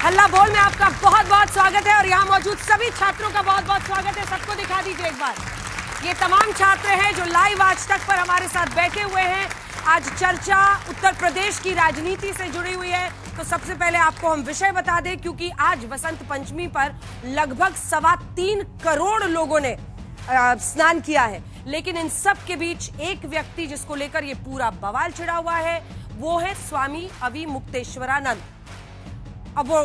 हल्ला बोल में आपका बहुत बहुत स्वागत है और यहाँ मौजूद सभी छात्रों का बहुत बहुत स्वागत है। सबको दिखा दीजिए एक बार। ये तमाम छात्र हैं जो लाइव आज तक पर हमारे साथ बैठे हुए हैं। आज चर्चा उत्तर प्रदेश की राजनीति से जुड़ी हुई है। तो सबसे पहले आपको हम विषय बता दें, क्योंकि आज बसंत पंचमी पर लगभग 3.25 करोड़ लोगों ने स्नान किया है, लेकिन इन सब के बीच एक व्यक्ति जिसको लेकर ये पूरा बवाल छिड़ा हुआ है वो है स्वामी अविमुक्तेश्वरानंद। अब वो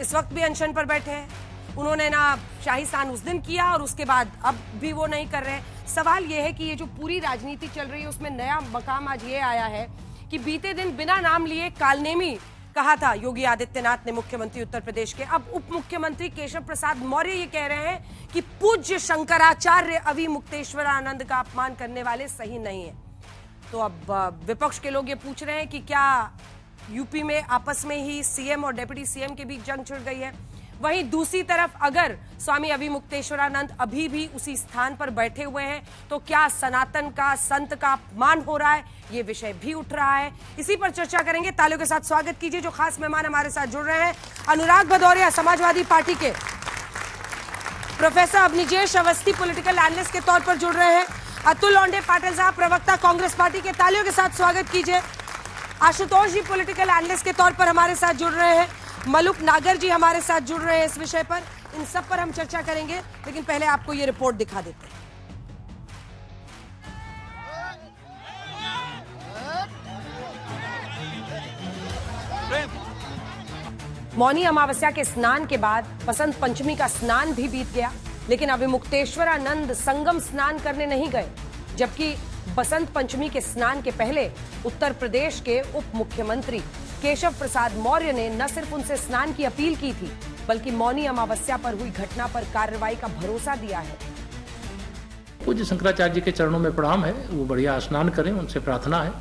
इस वक्त भी अनशन पर बैठे हैं। उन्होंने ना शाही स्नान उस दिन किया और उसके बाद अब भी वो नहीं कर रहे हैं। सवाल ये है कि ये जो पूरी राजनीति चल रही है उसमें नया मकाम आज ये आया है कि बीते दिन बिना नाम लिए कालनेमी कहा था योगी आदित्यनाथ ने, मुख्यमंत्री उत्तर प्रदेश के। अब उप मुख्यमंत्री केशव प्रसाद मौर्य ये कह रहे हैं कि पूज्य शंकराचार्य अविमुक्तेश्वरानंद का अपमान करने वाले सही नहीं है। तो अब विपक्ष के लोग ये पूछ रहे हैं कि क्या यूपी में आपस में ही सीएम और डिप्टी सीएम के बीच जंग छिड़ गई है। वहीं दूसरी तरफ अगर स्वामी अविमुक्तेश्वरानंद अभी भी उसी स्थान पर बैठे हुए हैं तो क्या सनातन का, संत का अपमान हो रहा है, ये विषय भी उठ रहा है। इसी पर चर्चा करेंगे। तालियों के साथ स्वागत कीजिए जो खास मेहमान हमारे साथ जुड़ रहे हैं। अनुराग भदौरिया समाजवादी पार्टी के, professor Avanijesh Awasthi political analyst के तौर पर जुड़ रहे हैं। अतुल लोंढे पाटिल साहब प्रवक्ता कांग्रेस पार्टी के, तालियों के साथ स्वागत कीजिए। आशुतोष जी पॉलिटिकल एनालिस्ट के तौर पर हमारे साथ जुड़ रहे हैं। मलुक नागर जी हमारे साथ जुड़ रहे हैं इस विषय पर। इन सब पर हम चर्चा करेंगे, लेकिन पहले आपको ये रिपोर्ट दिखा देते हैं। मौनी अमावस्या के स्नान के बाद बसंत पंचमी का स्नान भी बीत गया, लेकिन अविमुक्तेश्वरानंद संगम स्नान करने नहीं गए। जबकि बसंत पंचमी के स्नान के पहले उत्तर प्रदेश के उप मुख्यमंत्री केशव प्रसाद मौर्य ने न सिर्फ उनसे स्नान की अपील की थी, बल्कि मौनी अमावस्या पर हुई घटना पर कार्रवाई का भरोसा दिया है। पूज्य शंकराचार्य जी के चरणों में प्रणाम है, वो बढ़िया स्नान करें, उनसे प्रार्थना है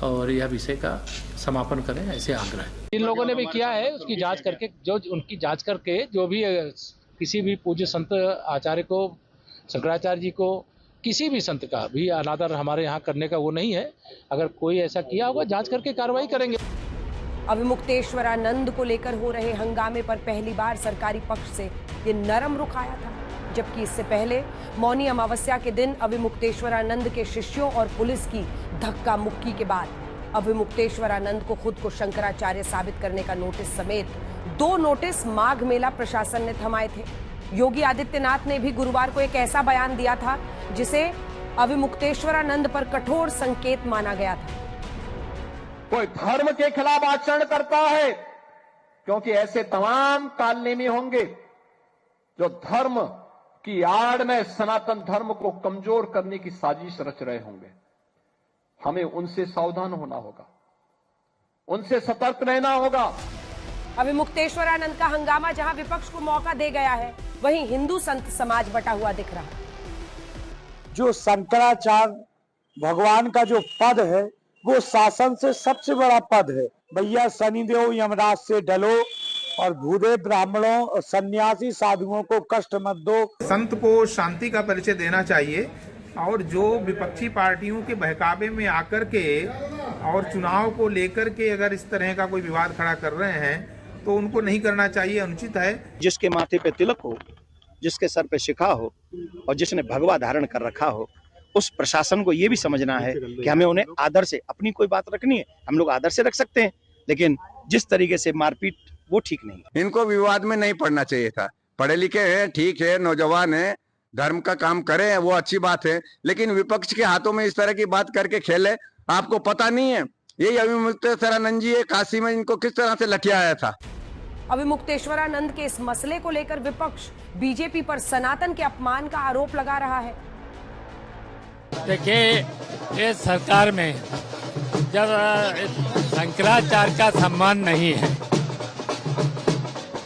और यह विषय का समापन करें, ऐसे आग्रह है। इन लोगों ने भी किया है, उसकी जांच करके जो भी किसी भी पूज्य संत आचार्य को, शंकराचार्य जी को, किसी भी संत का भी अनादर हमारे यहाँ करने का वो नहीं है। अगर कोई ऐसा किया होगा जांच करके कार्रवाई करेंगे। अविमुक्तेश्वरानंद को लेकर हो रहे हंगामे पर पहली बार सरकारी पक्ष से ये नरम रुख आया था, जबकि इससे पहले मौनी अमावस्या के दिन अविमुक्तेश्वरानंद के शिष्यों और पुलिस की धक्का मुक्की के बाद अविमुक्तेश्वरानंद को खुद को शंकराचार्य साबित करने का नोटिस समेत 2 नोटिस माघ मेला प्रशासन ने थमाए थे। योगी आदित्यनाथ ने भी गुरुवार को एक ऐसा बयान दिया था जिसे अविमुक्तेश्वरानंद पर कठोर संकेत माना गया था। कोई धर्म के खिलाफ आचरण करता है, क्योंकि ऐसे तमाम कालनेमी होंगे जो धर्म की आड़ में सनातन धर्म को कमजोर करने की साजिश रच रहे होंगे। हमें उनसे सावधान होना होगा, उनसे सतर्क रहना होगा। अविमुक्तेश्वरानंद का हंगामा जहां विपक्ष को मौका दे गया है, वहीं हिंदू संत समाज बटा हुआ दिख रहा है। जो शंकराचार्य भगवान का जो पद है वो शासन से सबसे बड़ा पद है। भैया शनिदेव यमराज से डलो और भूदेव ब्राह्मणों और सन्यासी साधुओं को कष्ट मत दो। संत को शांति का परिचय देना चाहिए और जो विपक्षी पार्टियों के बहकावे में आकर के और चुनाव को लेकर के अगर इस तरह का कोई विवाद खड़ा कर रहे हैं तो उनको नहीं करना चाहिए, अनुचित है। जिसके माथे पे तिलक हो, जिसके सर पे शिखा हो और जिसने भगवा धारण कर रखा हो, उस प्रशासन को ये भी समझना है कि हमें उन्हें आदर से, अपनी कोई बात रखनी है हम लोग आदर से रख सकते हैं, लेकिन जिस तरीके से मारपीट वो ठीक नहीं। इनको विवाद में नहीं पड़ना चाहिए था। पढ़े लिखे हैं, ठीक है, नौजवान है, धर्म का काम करे, वो अच्छी बात है, लेकिन विपक्ष के हाथों में इस तरह की बात करके खेले। आपको पता नहीं है ये अविमुक्तेश्वरानंद जी काशी में इनको किस तरह से लठियाया था। अविमुक्तेश्वरानंद के इस मसले को लेकर विपक्ष बीजेपी पर सनातन के अपमान का आरोप लगा रहा है। देखिए, ये सरकार में जब शंकराचार्य का सम्मान नहीं है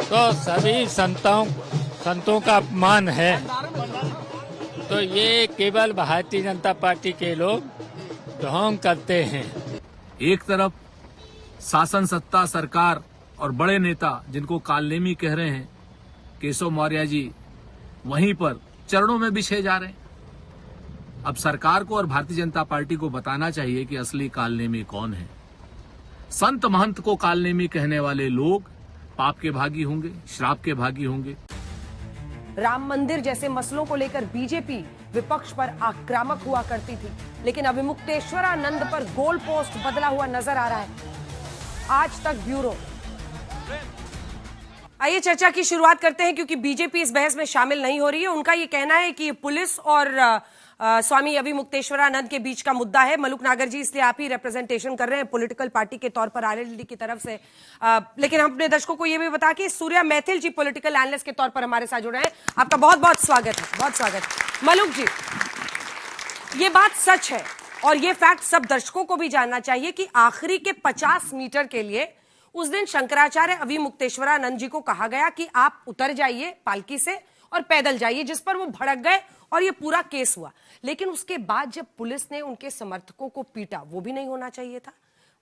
तो सभी संतों का अपमान है, तो ये केवल भारतीय जनता पार्टी के लोग ढोंग करते हैं। एक तरफ शासन सत्ता, सरकार और बड़े नेता जिनको कालनेमी कह रहे हैं केशव मौर्य जी, वहीं पर चरणों में बिछे जा रहे हैं। अब सरकार को और भारतीय जनता पार्टी को बताना चाहिए कि असली कालनेमी कौन है। संत महंत को कालनेमी कहने वाले लोग पाप के भागी होंगे, श्राप के भागी होंगे। राम मंदिर जैसे मसलों को लेकर बीजेपी विपक्ष पर आक्रामक हुआ करती थी, लेकिन अभिमुक्तेश्वरानंद पर गोल पोस्ट बदला हुआ नजर आ रहा है। आज तक ब्यूरो। आइए चर्चा की शुरुआत करते हैं, क्योंकि बीजेपी इस बहस में शामिल नहीं हो रही है। उनका ये कहना है कि पुलिस और स्वामी अभिमुक्तेश्वरानंद के बीच का मुद्दा है। मलुक नागर जी, इसलिए आप ही रिप्रेजेंटेशन कर रहे हैं पॉलिटिकल पार्टी के तौर पर आरएलडी की तरफ से, लेकिन हम अपने दर्शकों को यह भी बता कि सूर्या मैथिल जी पॉलिटिकल एनालिस्ट के तौर पर हमारे साथ जुड़े हैं। आपका बहुत बहुत स्वागत है, बहुत स्वागत है। मलुक जी, ये बात सच है और ये फैक्ट सब दर्शकों को भी जानना चाहिए कि आखिरी के 50 मीटर के लिए उस दिन शंकराचार्य अभिमुक्तेश्वरानंद जी को कहा गया कि आप उतर जाइए पालकी से और पैदल जाइए, जिस पर वो भड़क गए और ये पूरा केस हुआ। लेकिन उसके बाद जब पुलिस ने उनके समर्थकों को पीटा, वो भी नहीं होना चाहिए था?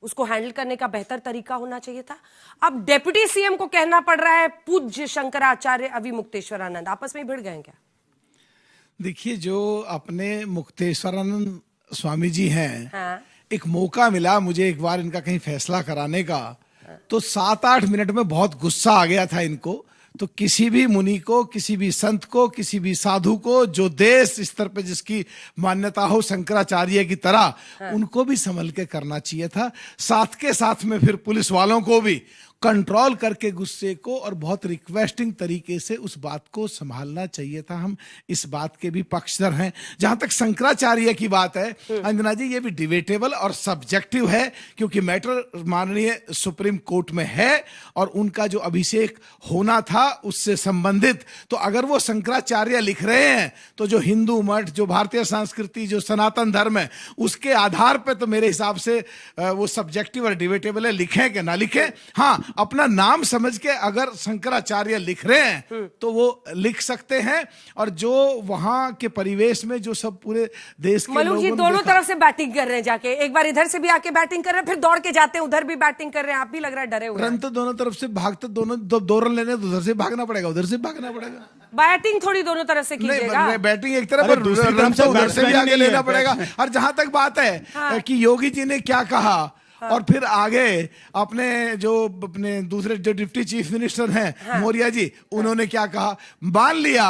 उसको हैंडल करने का बेहतर तरीका होना चाहिए था। अब डेप्यूटी सीएम को कहना पड़ रहा है पूज्य शंकराचार्य अभिमुक्तेश्वरानंद। आपस में भिड़ गए क्या? देखिए, जो अपने मुक्तेश्वरानंद स्वामी जी हैं, हाँ। एक मौका मिला मुझे एक बार इनका कहीं फैसला कराने का, तो 7-8 मिनट में बहुत गुस्सा आ गया था इनको। तो किसी भी मुनि को, किसी भी संत को, किसी भी साधु को, जो देश स्तर पे जिसकी मान्यता हो शंकराचार्य की तरह, उनको भी संभल के करना चाहिए था। साथ के साथ में फिर पुलिस वालों को भी कंट्रोल करके गुस्से को और बहुत रिक्वेस्टिंग तरीके से उस बात को संभालना चाहिए था। हम इस बात के भी पक्षधर हैं। जहां तक शंकराचार्य की बात है अंजना जी, ये भी डिबेटेबल और सब्जेक्टिव है, क्योंकि मैटर माननीय सुप्रीम कोर्ट में है और उनका जो अभिषेक होना था उससे संबंधित। तो अगर वो शंकराचार्य लिख रहे हैं तो जो हिंदू मठ, जो भारतीय संस्कृति, जो सनातन धर्म है, उसके आधार पर तो मेरे हिसाब से वो सब्जेक्टिव और डिबेटेबल है। लिखें कि ना लिखें, हाँ अपना नाम समझ के अगर शंकराचार्य लिख रहे हैं तो वो लिख सकते हैं। और जो वहां के परिवेश में जो सब पूरे देश के मलुक जी दोनों तरफ से बैटिंग कर रहे हैं, जाके एक बार इधर से भी आके बैटिंग कर रहे हैं, फिर दौड़ के जाते हैं उधर भी बैटिंग कर रहे हैं। आप भी लग रहा है डरे हुए। रन तो दोनों तरफ से भागते, दोनों दो रन लेने तो उधर से भागना पड़ेगा, उधर से भागना पड़ेगा। बैटिंग थोड़ी दोनों तरफ से कीजिएगा। बैटिंग एक तरफ और दूसरी तरफ से उधर से भी आगे लेना पड़ेगा। और जहां तक बात है कि योगी जी ने क्या कहा, और फिर आगे अपने दूसरे जो डिप्टी चीफ मिनिस्टर हैं मौर्य जी, उन्होंने क्या कहा, मान लिया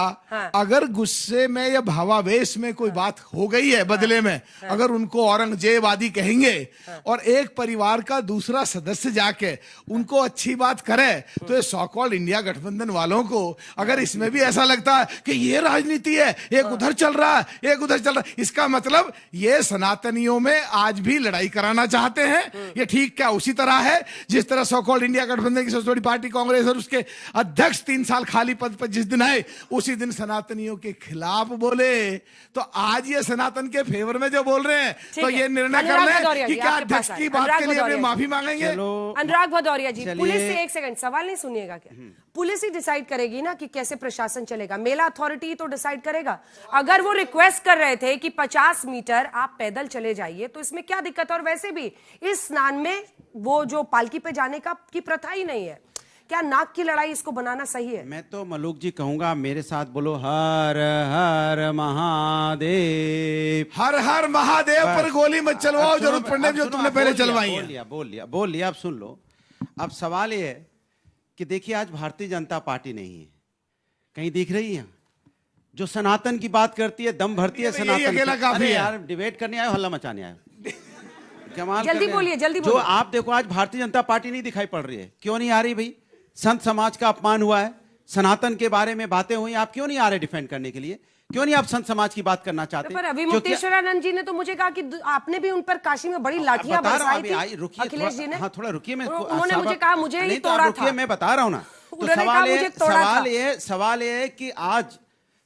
अगर गुस्से में या भावावेश में कोई बात हो गई है, बदले में अगर उनको औरंगजेब आदि कहेंगे और एक परिवार का दूसरा सदस्य जाके उनको अच्छी बात करे, तो ये सो कॉल्ड इंडिया गठबंधन वालों को अगर इसमें भी ऐसा लगता है कि ये राजनीति है, एक उधर चल रहा है, एक उधर चल रहा है, इसका मतलब ये सनातनियों में आज भी लड़ाई कराना चाहते हैं। ये ठीक क्या उसी तरह है जिस तरह सो कॉल्ड इंडिया गठबंधन की सबसे बड़ी पार्टी कांग्रेस और उसके अध्यक्ष 3 साल खाली पद पर जिस दिन आए उसी दिन सनातनियों के खिलाफ बोले। तो आज ये सनातन के फेवर में जो बोल रहे हैं, तो ये निर्णय कर लें कि क्या अध्यक्ष की बात के लिए माफी मांगेंगे। अनुराग भदौरिया जी, पुलिस से एक सेकंड सवाल नहीं सुनिएगा क्या? पुलिस ही डिसाइड करेगी ना कि कैसे प्रशासन चलेगा, मेला अथॉरिटी तो डिसाइड करेगा। अगर वो रिक्वेस्ट कर रहे थे कि 50 मीटर आप पैदल चले जाइए, तो इसमें क्या दिक्कत है? और वैसे भी इस स्नान में वो जो पालकी पे जाने की प्रथा ही नहीं है। क्या नाक की लड़ाई इसको बनाना सही है? मैं तो मलुक जी कहूंगा, मेरे साथ बोलो हर हर महादेव। हर हर महादेव पर गोली मत चलवाओ, जरूरत पड़ने जो तुमने पहले चलवाई है। बोल लिया, अब सुन लो। अब सवाल ये है कि देखिए, आज भारतीय जनता पार्टी नहीं है, कहीं दिख रही है जो सनातन की बात करती है, दम भरती है सनातन। अरे यार, डिबेट करने आए, हल्ला मचाने आए, कमाल। जल्दी बोलिए, जल्दी जो आप देखो, आज भारतीय जनता पार्टी नहीं दिखाई पड़ रही है। क्यों नहीं आ रही भाई? संत समाज का अपमान हुआ है, सनातन के बारे में बातें हुई, आप क्यों नहीं आ रहे डिफेंड करने के लिए? क्यों नहीं आप संत समाज की बात करना चाहते? पर अभिमुक्तेश्वरानंद जी ने तो मुझे कहा कि आपने भी उन पर काशी में बड़ी लाठियां बरसाई थी। अखिलेश जी ने, हाँ थोड़ा रुकिए, मैं उन्होंने मुझे कहा मुझे ही तोड़ा था। मैं बता रहा हूं ना। तो सवाल ये है कि आज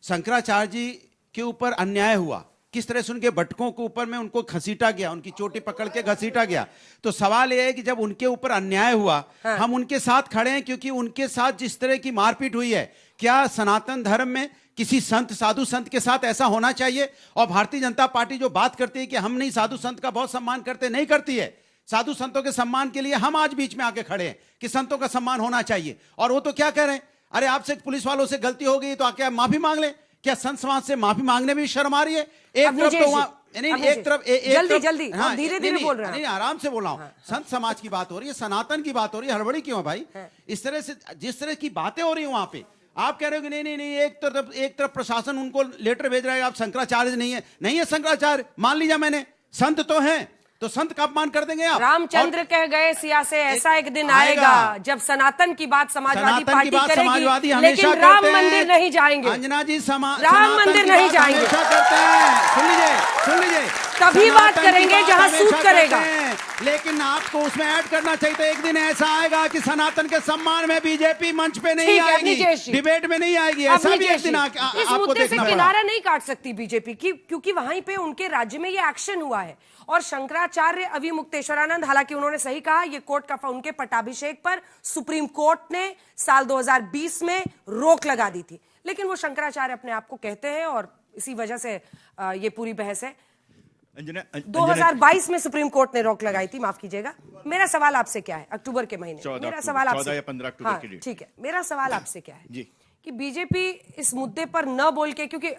शंकराचार्य जी के ऊपर अन्याय हुआ, किस तरह से उनके बटकों के ऊपर में उनको घसीटा गया, उनकी चोटी पकड़ के घसीटा गया। तो सवाल यह है कि जब उनके ऊपर अन्याय हुआ, हम उनके साथ खड़े हैं, क्योंकि उनके साथ जिस तरह की मारपीट हुई है, क्या सनातन धर्म में किसी संत, साधु संत के साथ ऐसा होना चाहिए? और भारतीय जनता पार्टी जो बात करती है कि हम नहीं साधु संत का बहुत सम्मान करते, नहीं करती है। साधु संतों के सम्मान के लिए हम आज बीच में आके खड़े हैं कि संतों का सम्मान होना चाहिए। और वो तो क्या कह रहे हैं, अरे आपसे पुलिस वालों से गलती हो गई तो आके आप माफी मांग लें। क्या संत समाज से माफी मांगने में भी शर्म आ रही है? एक तरफ तो वहां नहीं, एक तरफ जल्दी धीरे बोल रहे हैं, नहीं आराम से बोल रहा हूँ। संत समाज की बात हो रही है, सनातन की बात हो रही है, हड़बड़ी क्यों है भाई? इस तरह से जिस तरह की बातें हो रही है वहां पे आप कह रहे हो कि नहीं एक तरफ प्रशासन उनको लेटर भेज रहा है, आप शंकराचार्य नहीं है शंकराचार्य, मान लीजिए मैंने, संत तो हैं, तो संत का अपमान कर देंगे आप? रामचंद्र कह गए सिया से ऐसा एक दिन आएगा जब सनातन की बात समाजवादी पार्टी करेगी, लेकिन राम मंदिर नहीं जाएंगे। अंजना जी राम मंदिर नहीं जाएंगे, करते हैं। सुन लीजिए तभी बात करेंगे जहां सूट करेगा। लेकिन आपको उसमें ऐड करना चाहिए था, एक दिन ऐसा आएगा कि सनातन के सम्मान में बीजेपी मंच पे नहीं आएगी, डिबेट में नहीं आएगी, ऐसा भी एक दिन इस मुद्दे से किनारा नहीं काट सकती बीजेपी की, क्योंकि वहीं पे उनके राज्य में ये एक्शन हुआ है। और शंकराचार्य अविमुक्तेश्वरानंद, हालांकि उन्होंने सही कहा, ये कोर्ट का उनके पट्टाभिषेक पर सुप्रीम कोर्ट ने साल 2020 में रोक लगा दी थी, लेकिन वो शंकराचार्य अपने आप को कहते हैं और इसी वजह से ये पूरी बहस है। 2022 में सुप्रीम कोर्ट ने रोक लगाई थी, माफ कीजिएगा। मेरा सवाल आपसे क्या है, अक्टूबर के महीने मेरा सवाल आपसे 14 या 15 अक्टूबर के लिए, ठीक है, मेरा सवाल आपसे क्या है जी, कि बीजेपी इस मुद्दे पर न बोल के, क्योंकि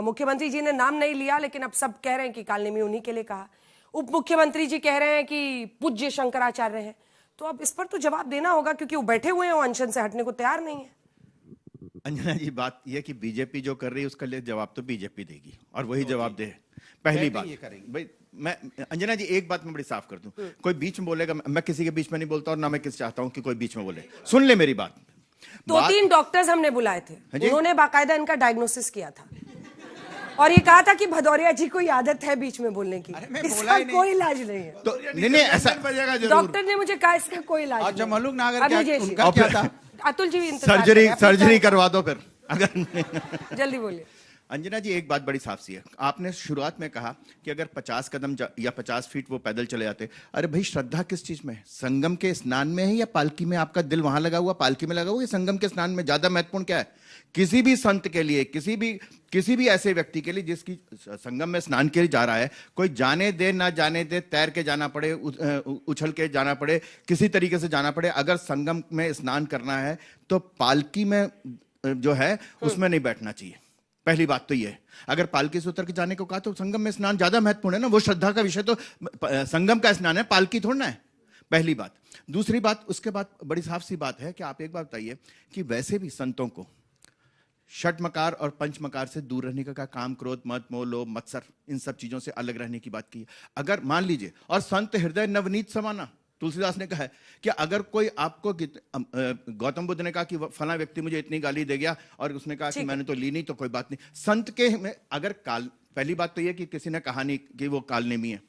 मुख्यमंत्री जी ने नाम नहीं लिया, लेकिन अब सब कह रहे हैं कि कालनेमी उन्हीं के लिए कहा, उप मुख्यमंत्री जी कह रहे हैं कि पूज्य शंकराचार्य हैं, तो अब इस पर तो जवाब देना होगा, क्योंकि वो बैठे हुए हैं, वो अनशन से हटने को तैयार नहीं है। अंजना जी, बात यह कि बीजेपी जो कर रही है उसका लिए जवाब तो बीजेपी देगी और वही जवाब दे। पहली बात भाई, मैं अंजना जी एक बात मैं बड़ी साफ कर दूं, कोई बीच में बोलेगा, मैं किसी के बीच में नहीं बोलता और ना मैं किसी चाहता हूं कि कोई बीच में बोले। सुन ले मेरी बात। 2-3 डॉक्टर्स हमने बुलाए थे, उन्होंने बाकायदा इनका डायग्नोसिस किया था और ये कहा था कि भदौरिया जी को आदत है बीच में बोलने की, इसका कोई इलाज नहीं है। तो नहीं ऐसा डॉक्टर ने मुझे कहा इसका कोई इलाज नहीं। अच्छा, मल्लुक नागर उनका क्या था? अतुल जी सर्जरी करवा दो फिर अगर जल्दी बोलिए। अंजना जी एक बात बड़ी साफ सी है, आपने शुरुआत में कहा कि अगर 50 कदम या 50 फीट वो पैदल चले जाते, अरे भाई श्रद्धा किस चीज में है? संगम के स्नान में है या पालकी में? आपका दिल वहां लगा हुआ, पालकी में लगा हुआ, संगम के स्नान में? ज्यादा महत्वपूर्ण क्या है? किसी भी संत के लिए, किसी भी ऐसे व्यक्ति के लिए जिसकी संगम में स्नान के लिए जा रहा है, कोई जाने दे ना जाने दे, तैर के जाना पड़े, उछल के जाना पड़े, किसी तरीके से जाना पड़े, अगर संगम में स्नान करना है तो पालकी में जो है उसमें नहीं बैठना चाहिए। पहली बात तो ये, अगर पालकी से उतर के जाने को कहा तो संगम में स्नान ज्यादा महत्वपूर्ण है ना, वो श्रद्धा का विषय तो संगम का स्नान है, पालकी थोड़ा है। पहली बात। दूसरी बात, उसके बाद बड़ी साफ सी बात है कि आप एक बात बताइए कि वैसे भी संतों को षटमकार और पंचमकार से दूर रहने का काम, क्रोध, मद, मोह, लोभ, मत्सर, इन सब चीजों से अलग रहने की बात की है। अगर मान लीजिए, और संत हृदय नवनीत समाना, तुलसीदास ने कहा है कि अगर कोई आपको, गौतम बुद्ध ने कहा कि फला व्यक्ति मुझे इतनी गाली दे गया और उसने कहा कि मैंने तो ली नहीं, तो कोई बात नहीं। संत के में अगर पहली बात तो यह कि किसी ने कहा नहीं कि वो कालनेमी है।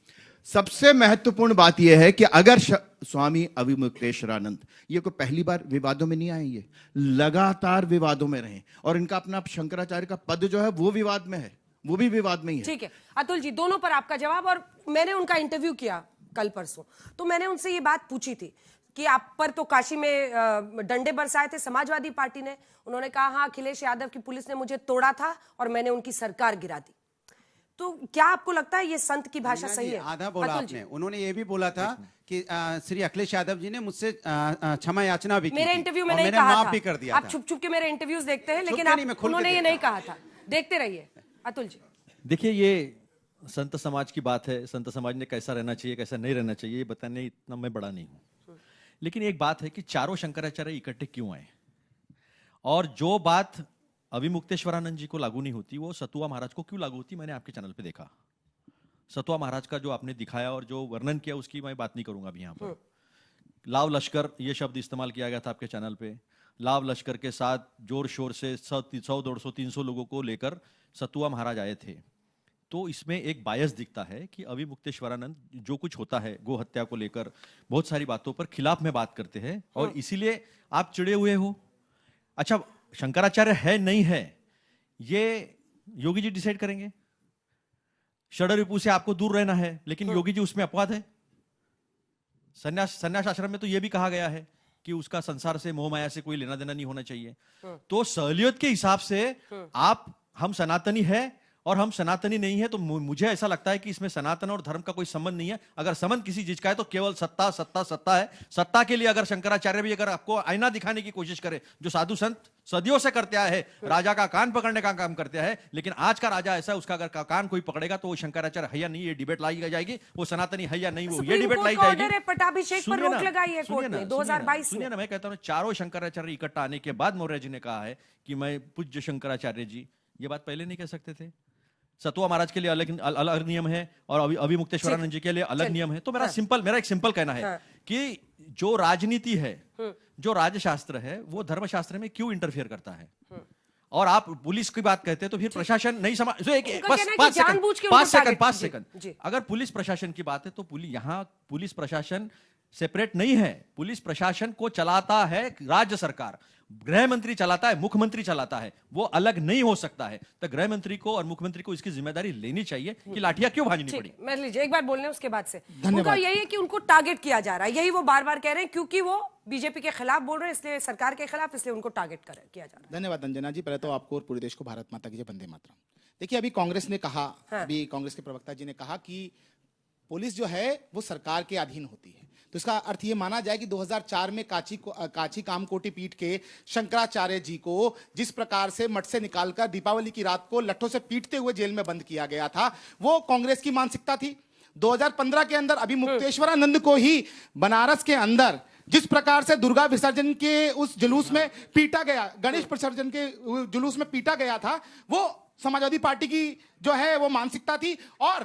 सबसे महत्वपूर्ण बात यह है कि अगर स्वामी अविमुक्तेश्वरानंद, ये कोई पहली बार विवादों में नहीं आए, ये लगातार विवादों में रहे और इनका अपना शंकराचार्य का पद जो है वो विवाद में है, वो भी विवाद में ही है। ठीक है अतुल जी, दोनों पर आपका जवाब। और मैंने उनका इंटरव्यू किया कल परसों, तो मैंने उनसे ये बात पूछी थी कि आप पर तो काशी में डंडे बरसाए थे समाजवादी पार्टी ने। उन्होंने कहा हाँ, अखिलेश यादव की पुलिस ने मुझे तोड़ा था और मैंने उनकी सरकार गिरा दी। तो क्या आपको लगता है ये संत की भाषा सही है? आधा बोला आपने। उन्होंने ये भी बोला था कि श्री अखिलेश यादव जी ने मुझसे क्षमा याचना भी की, मेरे इंटरव्यू में नहीं कहा माफ था। भी कर दिया आप छुप छुप के मेरे इंटरव्यूज देखते हैं, लेकिन उन्होंने ये नहीं कहा था। देखते रहिए अतुल जी। देखिए, ये संत समाज की बात है, संत समाज ने कैसा रहना चाहिए कैसा नहीं रहना चाहिए ये बताने इतना मैं बड़ा नहीं हूं, लेकिन एक बात है कि चारों शंकराचार्य इकट्ठे क्यों आए, और जो बात अविमुक्तेश्वरानंद जी को लागू नहीं होती वो सतुआ महाराज को क्यों लागू होती, मैंने आपके चैनल पे देखा। सतुआ महाराज का जो आपने दिखाया और जो वर्णन किया उसकी मैं बात नहीं करूंगा अभी यहाँ पर। लाव लश्कर ये शब्द इस्तेमाल किया गया था आपके चैनल पे। लाव लश्कर के साथ जोर शोर से 100, 150, 300 लोगों को लेकर सतुआ महाराज आए थे। तो इसमें एक बायस दिखता है कि अविमुक्तेश्वरानंद जो कुछ होता है गो हत्या को लेकर बहुत सारी बातों पर खिलाफ में बात करते हैं और इसीलिए आप चिड़े हुए हो। अच्छा, शंकराचार्य है नहीं है ये योगी जी डिसाइड करेंगे। षड्रिपु से आपको दूर रहना है, लेकिन योगी जी उसमें अपवाद है। संन्यास आश्रम में तो यह भी कहा गया है कि उसका संसार से मोह माया से कोई लेना देना नहीं होना चाहिए। तो सहलियत के हिसाब से आप हम सनातनी है और हम सनातनी नहीं है, तो मुझे ऐसा लगता है कि इसमें सनातन और धर्म का कोई संबंध नहीं है। अगर संबंध किसी चीज का है तो केवल सत्ता सत्ता सत्ता है। सत्ता के लिए अगर शंकराचार्य भी अगर आपको आईना दिखाने की कोशिश करे, जो साधु संत सदियों से करते आए हैं, राजा का कान पकड़ने का काम करते हैं, लेकिन आज का राजा ऐसा, उसका अगर कान कोई पकड़ेगा तो वो शंकराचार्य है या नहीं, ये डिबेट लाई जाएगी। वो सनातनी है या नहीं, वो ये डिबेट लाई जाएगी। पटाभिषेक पर रोक लगाई है कोर्ट ने 2022 सुनिए ना, मैं कहता हूँ चारों शंकराचार्य इकट्ठा आने के बाद मौर्य जी ने कहा है कि मैं पूज्य शंकराचार्य जी, ये बात पहले नहीं कह सकते थे। सतुआ महाराज के लिए अलग नियम है और अभिमुक्तेश्वरानंद जी के लिए अलग नियम है। तो मेरा एक सिंपल कहना है कि जो राजनीति है, जो राजशास्त्र है, वो धर्मशास्त्र में क्यों इंटरफेयर करता है? और आप पुलिस की बात कहते हैं तो फिर प्रशासन नहीं समझ, पांच सेकंड अगर पुलिस प्रशासन की बात है तो यहाँ पुलिस प्रशासन सेपरेट नहीं है। पुलिस प्रशासन को चलाता है राज्य सरकार, गृह मंत्री चलाता है, मुख्यमंत्री चलाता है, वो अलग नहीं हो सकता है। तो गृह मंत्री को और मुख्यमंत्री को इसकी जिम्मेदारी लेनी चाहिए कि लाठियां क्यों भाजनी पड़ी। मैं लीजिए एक बार बोलने उसके बाद से उनका यही है कि उनको टारगेट किया जा रहा है, यही वो बार बार कह रहे हैं, क्योंकि वो बीजेपी के खिलाफ बोल रहे हैं, इसलिए सरकार के खिलाफ, इसलिए उनको टारगेट किया जा रहा है। धन्यवाद अंजना जी। पहले तो आपको और पूरे देश को भारत माता की जय, वंदे मातरम। देखिए, अभी कांग्रेस ने कहा, अभी कांग्रेस के प्रवक्ता जी ने कहा कि पुलिस जो है वो सरकार के अधीन होती है। तो इसका अर्थ ये माना जाए कि 2004 में काची कामकोटि पीठ के शंकराचार्य जी को जिस प्रकार से मठ से निकालकर दीपावली की रात को लट्ठों से पीटते हुए जेल में बंद किया गया था, वो कांग्रेस की मानसिकता थी। 2015 के अंदर अभिमुक्तेश्वरानंद को ही बनारस के अंदर जिस प्रकार से दुर्गा विसर्जन के उस जुलूस में पीटा गया, गणेश विसर्जन के जुलूस में पीटा गया था, वो समाजवादी पार्टी की जो है वो मानसिकता थी। और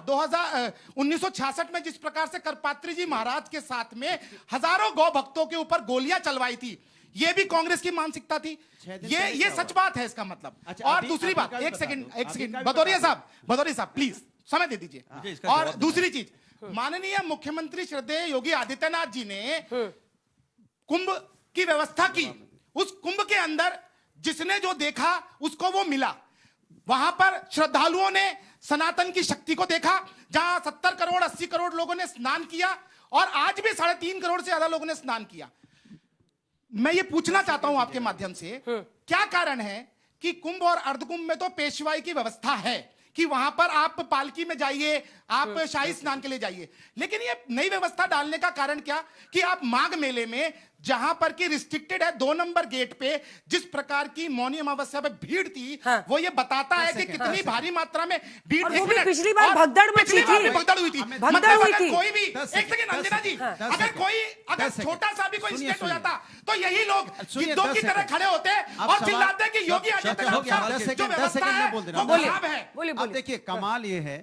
1966 में जिस प्रकार से करपात्री जी महाराज के साथ में हजारों गौ भक्तों के ऊपर गोलियां चलवाई थी, ये भी कांग्रेस की मानसिकता थी। ये सच बात है इसका मतलब। और दूसरी बात, एक सेकंड भदौरिया साहब प्लीज समय दे दीजिए। और दूसरी चीज, माननीय मुख्यमंत्री श्रद्धेय योगी आदित्यनाथ जी ने कुंभ की व्यवस्था की। उस कुंभ के अंदर जिसने जो देखा उसको वो मिला। वहां पर श्रद्धालुओं ने सनातन की शक्ति को देखा, जहां 70 करोड़ 80 करोड़ लोगों ने स्नान किया और आज भी 3.5 करोड़ से ज्यादा लोगों ने स्नान किया। मैं ये पूछना चाहता हूं आपके माध्यम से, क्या कारण है कि कुंभ और अर्धकुंभ में तो पेशवाई की व्यवस्था है कि वहां पर आप पालकी में जाइए, आप शाही स्नान के लिए जाइए, लेकिन ये नई व्यवस्था डालने का कारण क्या कि आप माघ मेले में जहां पर की रिस्ट्रिक्टेड है 2 नंबर गेट पे जिस प्रकार की मौनी अमावस्या पे भीड़ थी, वो ये बताता है कि कितनी भारी मात्रा में भीड़। और वो भी पिछली बार भगदड़ में थी, भगदड़ हुई थी। मतलब कोई भी एक सेकंड अंजना जी, अगर छोटा सा भी कोई इंसिडेंट हो जाता तो यही लोग गिद्धों की तरह खड़े होते और चिल्लाते कि योगी आदित्यनाथ जो व्यवस्था है वो खराब है। अब देखिए, कमाल ये है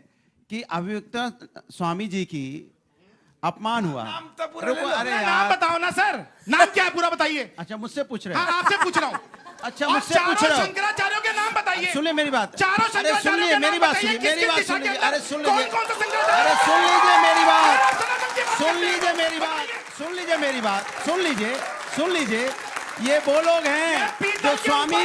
कि अभियुक्त स्वामी जी की अपमान हुआ। नाम तो पूरा अरे नाम बताओ ना सर, नाम क्या है पूरा बताइए। अच्छा, मुझसे पूछ रहे हैं? हाँ, आपसे पूछ रहा हूँ। अच्छा, मुझसे पूछ रहे हो? शंकराचार्यों के नाम बताइए। सुनिए मेरी बात। चारों शंकराचार्यों सुनिए मेरी बात, सुनिए मेरी बात, सुनिए। अरे सुन लीजिए, कौन सा शंकराचार्य? अरे सुन लीजिए मेरी बात, सुन लीजिए मेरी बात, सुन लीजिए मेरी बात, सुन लीजिए। ये वो लोग हैं जो स्वामी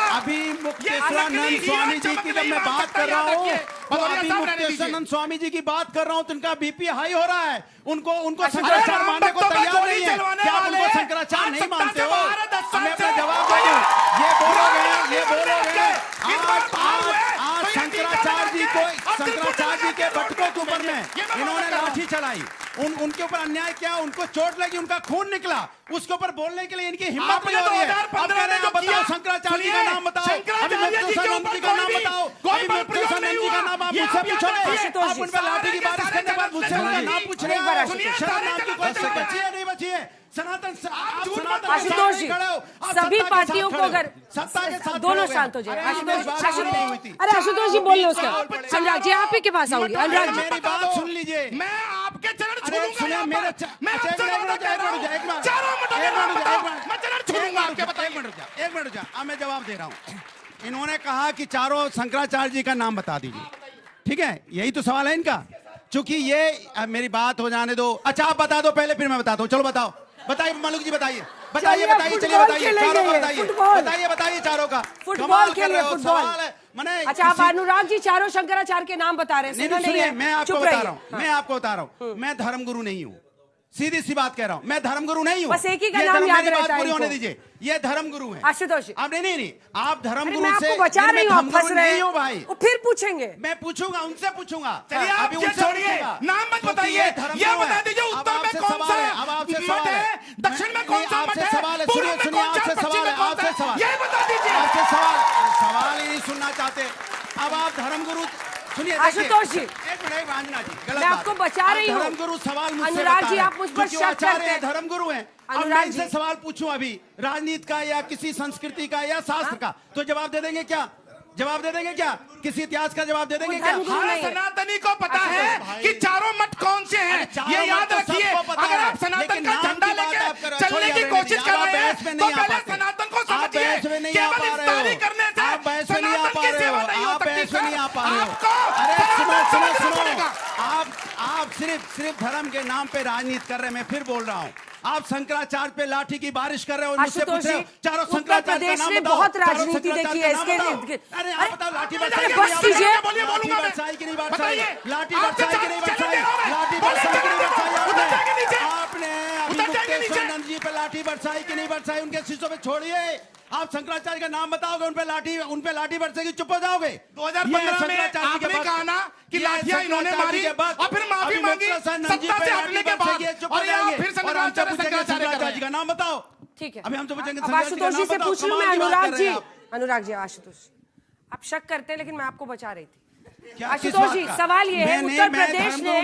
अभिमुक्तेश्वरानंद स्वामी जी की, जब मैं बात कर रहा हूँ तो अभिमुक्तेश्वरानंद स्वामी जी की बात कर रहा हूँ तो उनका बीपी हाई हो रहा है। उनको शंकराचार्य मानने को तैयार नहीं है। क्या आप उनको शंकराचार्य नहीं मानते हो? मैं अपना जवाब दे दूं। ये बोलोगे आज शंकराचार्य जी के बटकों के ऊपर में इन्होंने लाठी चलाई, उनके ऊपर अन्याय किया, उनको चोट लगी, उनका खून निकला, उसके ऊपर बोलने के लिए इनकी हिम्मत नहीं हो रही है। अब कह रहे हैं बताओ शंकराचार्य जी का नाम बताओ, अभिमुक्तेश्वरानंद जी का नाम बताओ, अभिमुक्तेश्वरानंद जी का नाम आप मुझसे पूछोगे? आप उन पर लाठी की बारिश करने के बाद मुझसे उनका नाम पूछ रहे हैं? शर्म नाम की कोई बची है नहीं बची है? आशुतोष जी, सभी पार्टियों को अगर दोनों शांत हो जाए। आशुतोष जी बोल लो उसका। अनुराग जी, आप ही के पास आऊंगी। अनुराग जी, मेरी बात सुन लीजिए। मैं आपके चरण छूऊंगा। एक मिनट रुक जा, मैं जवाब दे रहा हूँ। इन्होंने कहा कि चारों शंकराचार्य जी का नाम बता दीजिए, ठीक है? यही तो सवाल है इनका। चूंकि ये मेरी बात हो जाने दो। अच्छा, आप बता दो पहले, फिर मैं बताता हूँ। चलो बताओ, बताइए मलुक जी, बताइए चलिए बताइए, चारों का बताइए चारों का। फुटबॉल खेल रहे हो, सवाल है मैंने। अच्छा, आप अनुराग जी चारों शंकराचार्य के नाम बता रहे हैं। नहीं, सुनिए, मैं आपको बता रहा हूँ, मैं धर्मगुरु नहीं हूँ, सीधी सी बात कह रहा हूं, मैं धर्मगुरु नहीं हूं। बस एक ही का नाम याद रहता है पूरी होने इनको। दीजिए, ये धर्मगुरु है आशुतोष। आप नहीं, आप धर्मगुरु मैं से आपको बचा रही हूं, आप फंस रहे नहीं हो भाई। वो फिर पूछेंगे, मैं पूछूंगा, उनसे पूछूंगा। चलिए आप ये छोड़िए, नाम मत बताइए, ये बता दीजिए उत्तर में कौन सा मठ है, दक्षिण में कौन सा मठ है, पूर्व में कौन सा, पश्चिम में कौन सा, ये बता दीजिए। आपसे सवाल ही नहीं सुनना चाहते। अब आप धर्मगुरु सुनिए, आशुतोष जी, एक मिनट वांजना जी, गलत मैं आपको बचा रही हूँ। धर्मगुरु सवाल मुझसे अनुराग जी, आप मुझ पर शक करते हैं, धर्मगुरु हैं। अब मैं इनसे सवाल पूछूं अभी राजनीति का या किसी संस्कृति का या शास्त्र का, तो जवाब दे देंगे क्या? जवाब दे देंगे क्या? किसी इतिहास का जवाब दे देंगे क्या? हर सनातनी को पता है कि चारों मठ कौन से हैं, ये याद रखिए। अगर आप सनातन का झंडा लेके चलने की कोशिश कर रहे हैं तो पहले सनातन को समझिए। केवल इफ्तारी करने से सनातन की सेवा नहीं हो सकती। आप सिर्फ धर्म के नाम पे राजनीति कर रहे हैं। मैं फिर बोल रहा हूँ, आप शंकराचार्य पे लाठी की बारिश कर रहे हो। मुझसे पूछ रहे हो चारों शंकराचार्य का नाम बताओ। बहुत राजनीति देखी है इसके इर्द-गिर्द। अरे आप बताओ, लाठी बरसाई बस कीजिए, लाठी बरसाई की नहीं बरसाई, लाठी बरसाई की नहीं बरसाई, लाठी बरसाई की नहीं बरसाई आपने अभी मुक्तेश्वर जी पे लाठी बरसाई की नहीं बरसाई, उनके शिष्यों पे छोड़िए। आप शंकराचार्य का नाम बताओगे, उन पे लाठी बरसेगी, चुप हो जाओगे। 2015 में आपने कहा ना कि लाठियां इन्होंने मारी और फिर माफी मांगी सत्ता से हटने के बाद, और यहाँ फिर शंकराचार्य जी का नाम बताओ। ठीक है, अभी हमसे पूछेंगे आशुतोष जी से पूछ लूं मैं। अनुराग जी, आशुतोष, आप शक करते हैं लेकिन मैं आपको बचा रही थी। आशुतोष जी, सवाल ये है, उत्तर प्रदेश ने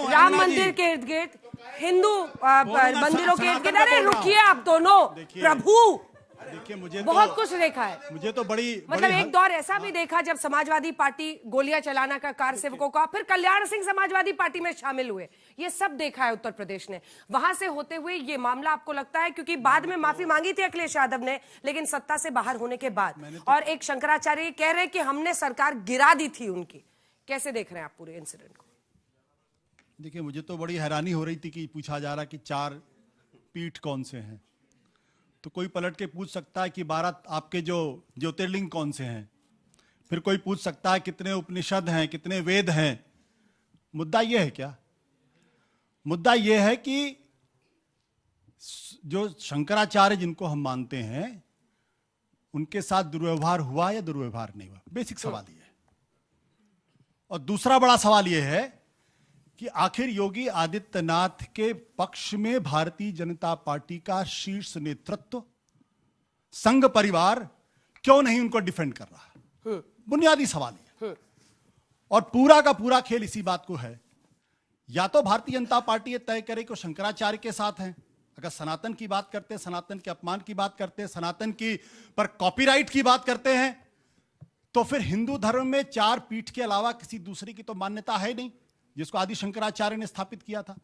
राम मंदिर के इर्द गिर्द, हिंदू मंदिरों के इर्द गिर्द, अरे रुकिए आप दोनों, प्रभु, देखिए मुझे बहुत कुछ देखा है। मुझे तो बड़ी एक दौर ऐसा भी देखा जब समाजवादी पार्टी गोलियां चलाना का कार सेवकों का, फिर कल्याण सिंह समाजवादी पार्टी में शामिल हुए, ये सब देखा है उत्तर प्रदेश ने। वहां से होते हुए ये मामला आपको लगता है, क्योंकि बाद में माफी मांगी थी अखिलेश यादव ने, लेकिन सत्ता से बाहर होने के बाद, और एक शंकराचार्य कह रहे कि हमने सरकार गिरा दी थी उनकी, कैसे देख रहे हैं आप पूरे इंसिडेंट को? देखिए मुझे तो बड़ी हैरानी हो रही थी कि पूछा जा रहा कि 4 पीठ कौन से हैं, तो कोई पलट के पूछ सकता है कि 12 आपके जो ज्योतिर्लिंग कौन से हैं, फिर कोई पूछ सकता है कितने उपनिषद हैं, कितने वेद हैं। मुद्दा यह है क्या? मुद्दा यह है कि जो शंकराचार्य जिनको हम मानते हैं उनके साथ दुर्व्यवहार हुआ या दुर्व्यवहार नहीं हुआ, बेसिक सवाल यह है। और दूसरा बड़ा सवाल यह है कि आखिर योगी आदित्यनाथ के पक्ष में भारतीय जनता पार्टी का शीर्ष नेतृत्व, संघ परिवार क्यों नहीं उनको डिफेंड कर रहा? बुनियादी सवाल है। और पूरा का पूरा खेल इसी बात को है, या तो भारतीय जनता पार्टी ये तय करे कि शंकराचार्य के साथ हैं। अगर सनातन की बात करते हैं, सनातन के अपमान की बात करते हैं, सनातन की पर कॉपीराइट की बात करते हैं, तो फिर हिंदू धर्म में 4 पीठ के अलावा किसी दूसरे की तो मान्यता है नहीं, जिसको आदि शंकराचार्य ने स्थापित किया था।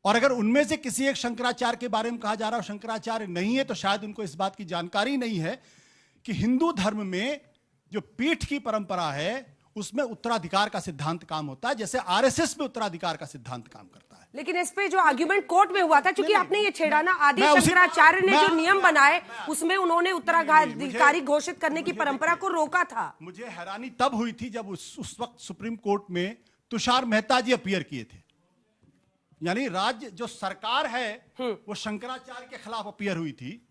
और अगर उनमें से किसी एक शंकराचार्य के बारे में कहा जा रहा है शंकराचार्य नहीं है, तो शायद उनको इस बात की जानकारी नहीं है कि हिंदू धर्म में जो पीठ की परंपरा है उसमें उत्तराधिकार का सिद्धांत काम होता है, जैसे आरएसएस में उत्तराधिकार का सिद्धांत काम करता है। लेकिन इस पे जो आर्ग्यूमेंट कोर्ट में हुआ था, क्योंकि आपने ये छेड़ा ना, आदि शंकराचार्य ने जो नियम बनाए उसमें उन्होंने उत्तराधिकारी घोषित करने की परंपरा को रोका था। मुझे हैरानी तब हुई थी जब उस वक्त सुप्रीम कोर्ट में तुषार मेहता जी अपीयर किए थे, यानी राज्य जो सरकार है वो शंकराचार्य के खिलाफ अपीयर हुई थी,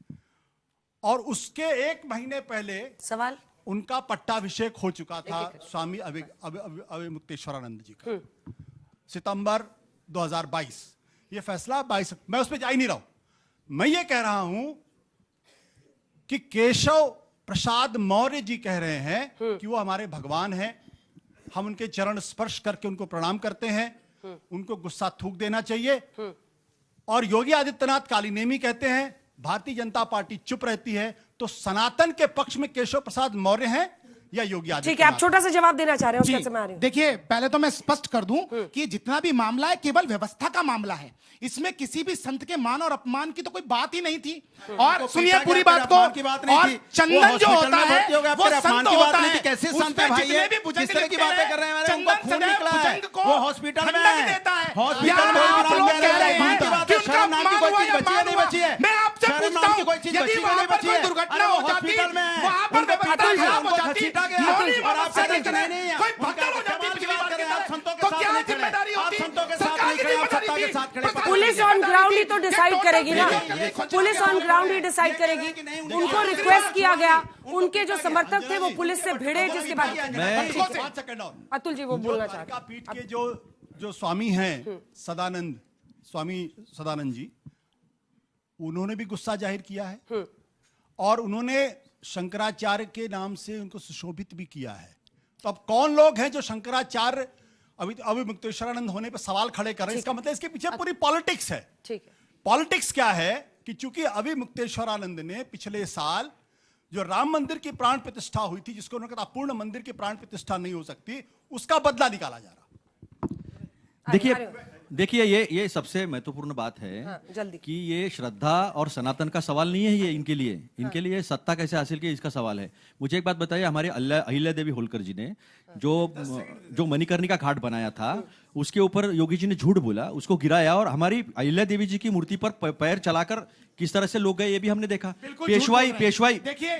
और उसके 1 महीने पहले सवाल उनका पट्टाभिषेक हो चुका था स्वामी अवमुक्तेश्वरानंद जी का, सितंबर 2022। ये फैसला 22, मैं उस पर जा ही नहीं रहा हूं। मैं ये कह रहा हूं कि केशव प्रसाद मौर्य जी कह रहे हैं कि वो हमारे भगवान हैं, हम उनके चरण स्पर्श करके उनको प्रणाम करते हैं, उनको गुस्सा थूक देना चाहिए। और योगी आदित्यनाथ काली नेमी कहते हैं, भारतीय जनता पार्टी चुप रहती है, तो सनातन के पक्ष में केशव प्रसाद मौर्य हैं या योगी आदित्यनाथ? ठीक है, आप छोटा सा जवाब देना चाह रहे हैं, उसके समय आ रही हूं। देखिए, पहले तो मैं स्पष्ट कर दूं कि जितना भी मामला है केवल व्यवस्था का मामला है, इसमें किसी भी संत के मान और अपमान की तो कोई बात ही नहीं थी। और सुनिए पूरी बात को, और चंदन जो होता है वो संत होता है। कैसे संत है भाई, ये किस तरह की बातें कर रहे हैं? चंदन सदैव भुजंग को वो हॉस्पिटल में देता है। हॉस्पिटल में आप लोग कह रहे हैं कि उनका नाम की कोई चीज बची है नहीं बची है? मैं आपसे पूछता हूं, यदि वहां पर कोई दुर्घटना हो जाती, वहां पर व्यवस्था खराब हो जाती, कोई भगदड़ हो जाती, तो क्या जिम्मेदारी होती? सरकार की जिम्मेदारी के साथ खड़े। पुलिस ऑन ग्राउंड ही तो डिसाइड करेगी ना, police on ground he decide करेगी। उनको रिक्वेस्ट किया गया, उनके जो समर्थक थे वो पुलिस से भिड़े, जिसके बाद अतुल जी वो बोलना चाहते हैं। पीठ के जो स्वामी हैं स्वामी सदानंद जी, उन्होंने भी गुस्सा जाहिर किया है और उन्होंने शंकराचार्य के नाम से उनको सुशोभित भी किया है। तो अब कौन लोग हैं जो शंकराचार्य अभी मुक्तेश्वरानंद होने पर सवाल खड़े कर रहे हैं? इसका मतलब इसके पीछे पूरी पॉलिटिक्स है। ठीक है, पॉलिटिक्स क्या है कि चूंकि अभी मुक्तेश्वरानंद ने पिछले साल जो राम मंदिर की प्राण प्रतिष्ठा हुई थी, जिसको उन्होंने कहा पूर्ण मंदिर की प्राण प्रतिष्ठा नहीं हो सकती, उसका बदला निकाला जा रहा। देखिए ये सबसे महत्वपूर्ण बात है कि ये श्रद्धा और सनातन का सवाल नहीं है, ये इनके लिए सत्ता कैसे हासिल की इसका सवाल है। मुझे एक बात बताइए, हमारे अहिल्या देवी होलकर जी ने जो मणिकर्णिका घाट बनाया था, उसके ऊपर योगी जी ने झूठ बोला, उसको गिराया और हमारी अहिल्या देवी जी की मूर्ति पर पैर चलाकर किस तरह से लोग गए ये भी हमने देखा। पेशवाई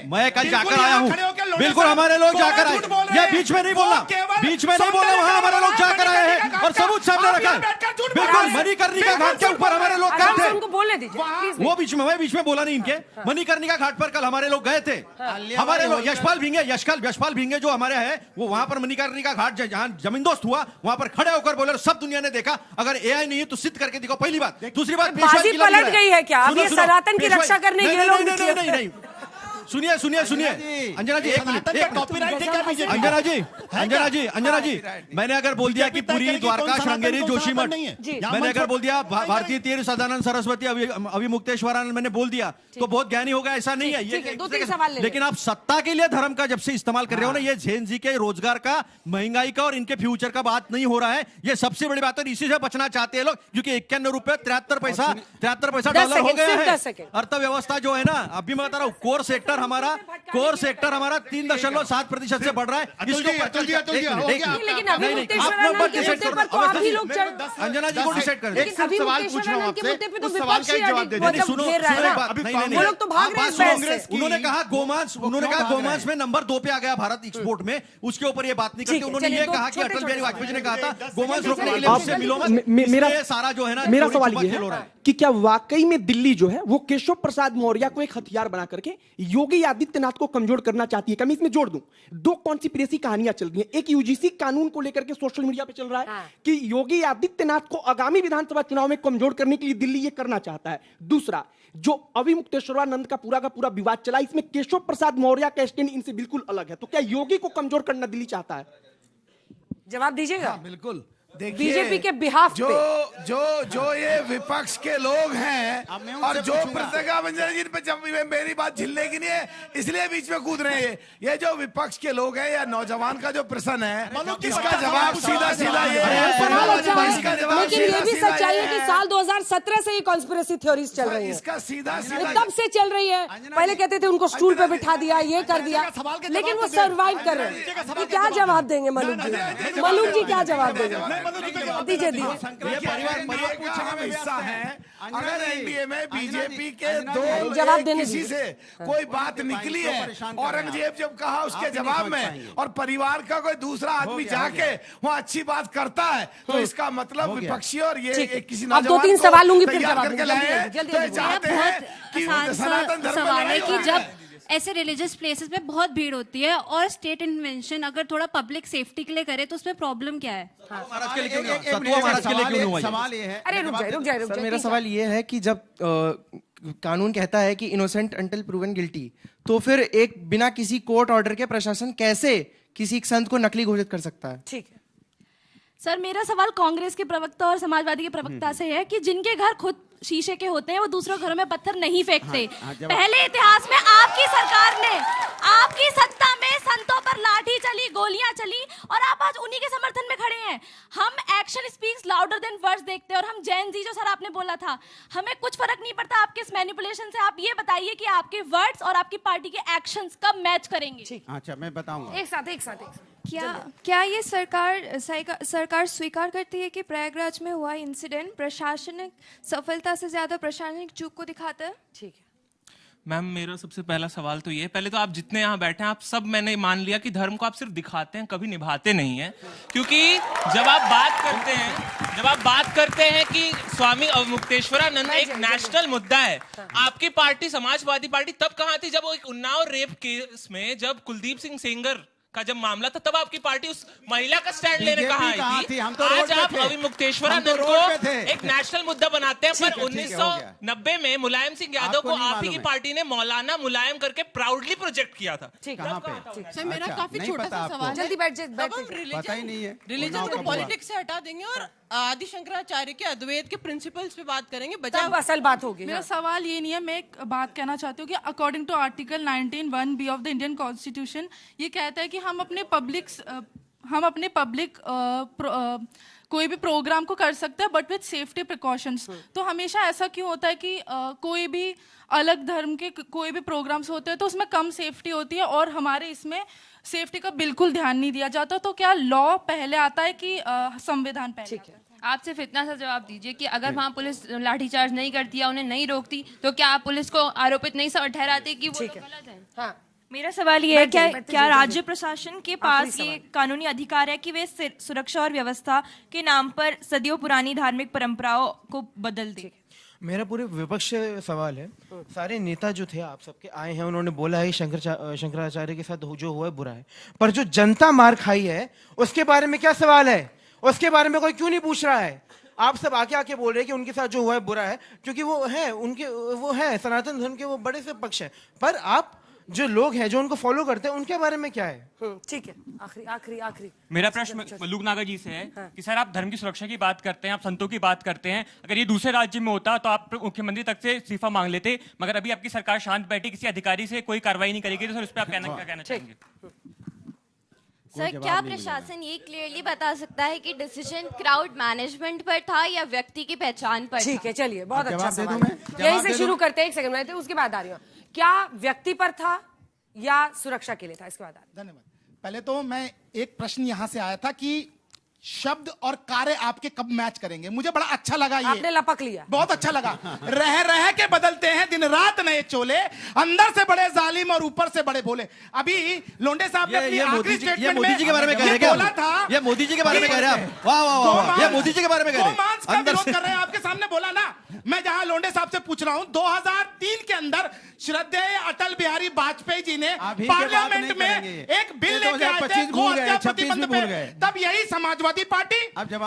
मैं कल जाकर आया हूँ, बिल्कुल हमारे लोग जाकर आए, ये बीच में नहीं बोलना, वहां हमारे लोग जाकर आए हैं और सबूत सामने रखा है। बिल्कुल मणिकर्णिका घाट के ऊपर हमारे लोग गए थे, उनको बोलने दीजिए। वो बीच में बोला नहीं इनके। मणिकर्णिका घाट पर कल हमारे लोग गए थे, हमारे लोग यशपाल भिंगे जो हमारे हैं, वो वहां पर मणिकर्णिका घाट जहां जमींदोस्त हुआ, वहां पर खड़े होकर बोले, सब दुनिया ने देखा। अगर एआई नहीं है तो सिद्ध करके दिखाओ, पहली बात। दूसरी बात, बाजी पलट गई है क्या? अब ये सनातन की रक्षा करने ये लोग नहीं। सुनिए अंजना जी, एक मिनट। अंजना जी, मैंने अगर बोल दिया कि पूरी द्वारका श्रृंगेरी जोशीमठ, मैंने अगर बोल दिया भारतीय तीर्थ सदानंद सरस्वती अभी मुक्तेश्वरानंद मैंने बोल दिया तो बहुत ज्ञानी होगा, ऐसा नहीं है ये। लेकिन आप सत्ता के लिए धर्म का जब से इस्तेमाल कर रहे हो ना, ये जैन जी के रोजगार का, महंगाई का और इनके फ्यूचर का बात नहीं हो रहा है। ये सबसे बड़ी बात है, इसी से बचना चाहते हैं लोग, क्योंकि 51 रुपए 73 पैसा डॉलर हो गया है। अर्थव्यवस्था जो है ना, अभी मैं बता रहा हूँ, कोर सेक्टर हमारा 3.7% से बढ़ रहा है। अंजना जी को डिसाइड कर, एक सवाल पूछ रहा हूं आपसे, उस सवाल का एक जवाब दे दीजिए। सुनो, वो लोग तो भाग रहे हैं। उन्होंने कहा गोमांस में नंबर 2 पे आ गया भारत एक्सपोर्ट में, उसके ऊपर ये बात नहीं करते। उन्होंने ये कहा कि अटल बिहारी वाजपेयी जी ने कहा था गोमांस रोकने के लिए आपसे मिलो मत। मेरा सारा जो है ना, मेरा सवाल ये है कि क्या वाकई में दिल्ली जो है वो केशव प्रसाद मौर्य को एक हथियार बना करके योगी आदित्यनाथ को कमजोर करना चाहती है? क्या मैं इसमें जोड़ दूं? 2 कॉन्स्पिरेसी कहानियां चल रही हैं। एक यूजीसी कानून को लेकर के सोशल मीडिया पे चल रहा है कि योगी आदित्यनाथ को आगामी विधानसभा चुनाव में कमजोर करने के लिए दिल्ली ये करना चाहता है। दूसरा, जो अभी मुक्तेश्वरानंद का पूरा विवाद चला, इसमें केशव प्रसाद मौर्य का स्टैंड इनसे बिल्कुल अलग है। तो क्या योगी को कमजोर करना दिल्ली चाहता है? जवाब दीजिएगा। बिल्कुल। बीजेपी के बिहाफ जो ये विपक्ष के लोग हैं और जो प्रतिज्ञा बंजन जी पे जब मेरी बात झिलने की नहीं है, इसलिए बीच में कूद रहे हैं। ये जो विपक्ष के लोग हैं या नौजवान का जो प्रश्न है, इसका जवाब सीधा ये है। लेकिन ये भी सच्चाई है कि साल 2017 से ये कॉन्स्पिरेसी थ्योरीज चल रही है, इसका सीधा तब से चल रही है। पहले कहते थे उनको स्टूल पे बिठा दिया, ये कर दिया, लेकिन वो सर्वाइव कर रहे हैं। ये क्या जवाब देंगे मलूक जी क्या जवाब देंगे? दीजिए हिस्सा है। अगर एनडीए में बीजेपी के दो जवाब देने किसी से कोई बात निकली है, औरंगजेब जब कहा उसके जवाब में, और परिवार का कोई दूसरा आदमी जाके वहाँ अच्छी बात करता है, तो इसका मतलब विपक्षी और ये किसी अब 2-3 सवाल लूंगी फिर चाहते हैं कि सनातन धर्म सवाल है कि जब ऐसे रिलीजियस प्लेसेस में बहुत भीड़ होती है और स्टेट इन्वेंशन अगर थोड़ा पब्लिक सेफ्टी के लिए करे तो उसमें प्रॉब्लम क्या है? सवाल ये है, अरे रुक जाए। मेरा सवाल ये है कि जब कानून कहता है कि इनोसेंट अंटिल प्रूवन गिल्टी, तो फिर एक बिना किसी कोर्ट ऑर्डर के प्रशासन कैसे किसी एक संत को नकली घोषित कर सकता है? ठीक है सर, मेरा सवाल कांग्रेस के प्रवक्ता और समाजवादी के प्रवक्ता से है कि जिनके घर खुद शीशे के होते हैं वो दूसरों घरों में पत्थर नहीं फेंकते। पहले इतिहास में आपकी सरकार ने, आपकी सत्ता में संतों पर लाठी चली, गोलियां चली, और आप आज उन्हीं के समर्थन में खड़े हैं। हम action speaks louder than words देखते हैं, और हम जैन जी जो सर आपने बोला था, हमें कुछ फर्क नहीं पड़ता आपके इस मैनिपुलेशन से। आप ये बताइए कि आपके वर्ड्स और आपकी पार्टी के एक्शंस कब मैच करेंगे? अच्छा, मैं बताऊंगा। एक साथ क्या ये सरकार स्वीकार करती है कि प्रयागराज में हुआ इंसिडेंट प्रशासनिक सफलता से ज्यादा प्रशासनिक चूक को दिखाता है? ठीक है। मैम मेरा सबसे पहला सवाल तो ये है, पहले तो आप जितने यहाँ बैठे हैं आप सब, मैंने मान लिया कि धर्म को आप सिर्फ दिखाते हैं, कभी निभाते नहीं हैं। क्योंकि जब आप बात करते हैं कि स्वामी अवमुक्तेश्वरानंद एक नेशनल मुद्दा है, आपकी पार्टी समाजवादी पार्टी तब कहाँ थी जब वो एक उन्नाव रेप केस में जब कुलदीप सिंह सेंगर का जब मामला था, तब आपकी पार्टी उस महिला का स्टैंड लेने कहाँ आई थी? आज आप अवमुक्तेश्वरानंद को एक नेशनल मुद्दा बनाते हैं, पर 1990 में मुलायम सिंह यादव को आप ही की पार्टी ने मौलाना मुलायम करके प्राउडली प्रोजेक्ट किया था। सर मेरा काफी छोटा सा सवाल, जल्दी बैठ पता ही नहीं है, रिलीजन को पॉलिटिक्स से हटा देंगे और आदि शंकराचार्य के अद्वैत के प्रिंसिपल्स पे बात करेंगे, बचाओ असल बात होगी। मेरा सवाल ये नहीं है, मैं एक बात कहना चाहती हूँ कि according to article 19(1)(b) of the Indian constitution ये कहता है कि हम अपने पब्लिक कोई भी प्रोग्राम को कर सकते हैं बट विद सेफ्टी प्रिकॉशंस। तो हमेशा ऐसा क्यों होता है कि कोई भी अलग धर्म के कोई भी प्रोग्राम्स होते हैं तो उसमें कम सेफ्टी होती है और हमारे इसमें सेफ्टी का बिल्कुल ध्यान नहीं दिया जाता? तो क्या लॉ पहले आता है कि संविधान पहले? ठीक है, आप सिर्फ इतना सा जवाब दीजिए कि अगर वहाँ पुलिस लाठीचार्ज नहीं करती या उन्हें नहीं रोकती तो क्या आप पुलिस को आरोपित नहीं ठहराते कि वो गलत है? हाँ। मेरा सवाल ये है, क्या राज्य प्रशासन के पास ये कानूनी अधिकार है कि वे सुरक्षा और व्यवस्था के नाम पर सदियों पुरानी धार्मिक परंपराओं को बदल दे? मेरा पूरे विपक्ष से सवाल है, सारे नेता जो थे आप सबके आए हैं, उन्होंने बोला है शंकराचार्य के साथ जो हुआ है बुरा है, पर जो जनता मार खाई है उसके बारे में क्या सवाल है? उसके बारे में कोई क्यों नहीं पूछ रहा है? आप सब आके बोल रहे हैं कि उनके साथ जो हुआ है बुरा है, क्योंकि वो है सनातन धर्म के वो बड़े से पक्ष है, पर आप जो लोग हैं जो उनको फॉलो करते हैं उनके बारे में क्या है? ठीक है, आखिरी मेरा प्रश्न मलूक नागर जी से है कि सर आप धर्म की सुरक्षा की बात करते हैं, आप संतों की बात करते हैं, अगर ये दूसरे राज्य में होता तो आप मुख्यमंत्री तक से इस्तीफा मांग लेते, मगर अभी आपकी सरकार शांत बैठी, किसी अधिकारी से कोई कार्रवाई नहीं करेगी, तो सर उस पर आप क्या कहना चाहेंगे? सर क्या प्रशासन ये क्लियरली बता सकता है कि डिसीजन क्राउड मैनेजमेंट पर था या व्यक्ति की पहचान पर? ठीक है, चलिए बहुत अच्छा सवाल है, यहीं से शुरू करते हैं, एक सेकंड में उसके बाद आ रही हूँ। क्या व्यक्ति पर था या सुरक्षा के लिए था? इसके बाद धन्यवाद। पहले तो मैं एक प्रश्न यहां से आया था कि शब्द और कार्य आपके कब मैच करेंगे, मुझे बड़ा अच्छा लगा ये, आपने लपक लिया, बहुत अच्छा लगा। रह के बदलते हैं दिन रात नए चोले, अंदर से बड़े जालिम और ऊपर से बड़े भोले। अभी लोंडे साहब ने अपनी आखिरी स्टेटमेंट में मोदी जी के बारे में कह रहे हैं, बोला था, ये मोदी जी के बारे में कह रहे हैं आप? वाह वाह वाह, ये मोदी जी के बारे में कह रहे हैं, अंदर से कर रहे हैं, आपके सामने बोला ना। मैं जहां लोंडे साहब से पूछ रहा हूं, 2003 के अंदर श्रद्धेय अटल बिहारी वाजपेयी जी ने पार्लियामेंट में एक बिल लेके आए थे गो हत्या प्रतिबंध पे, तब यही समाजवादी पार्टी,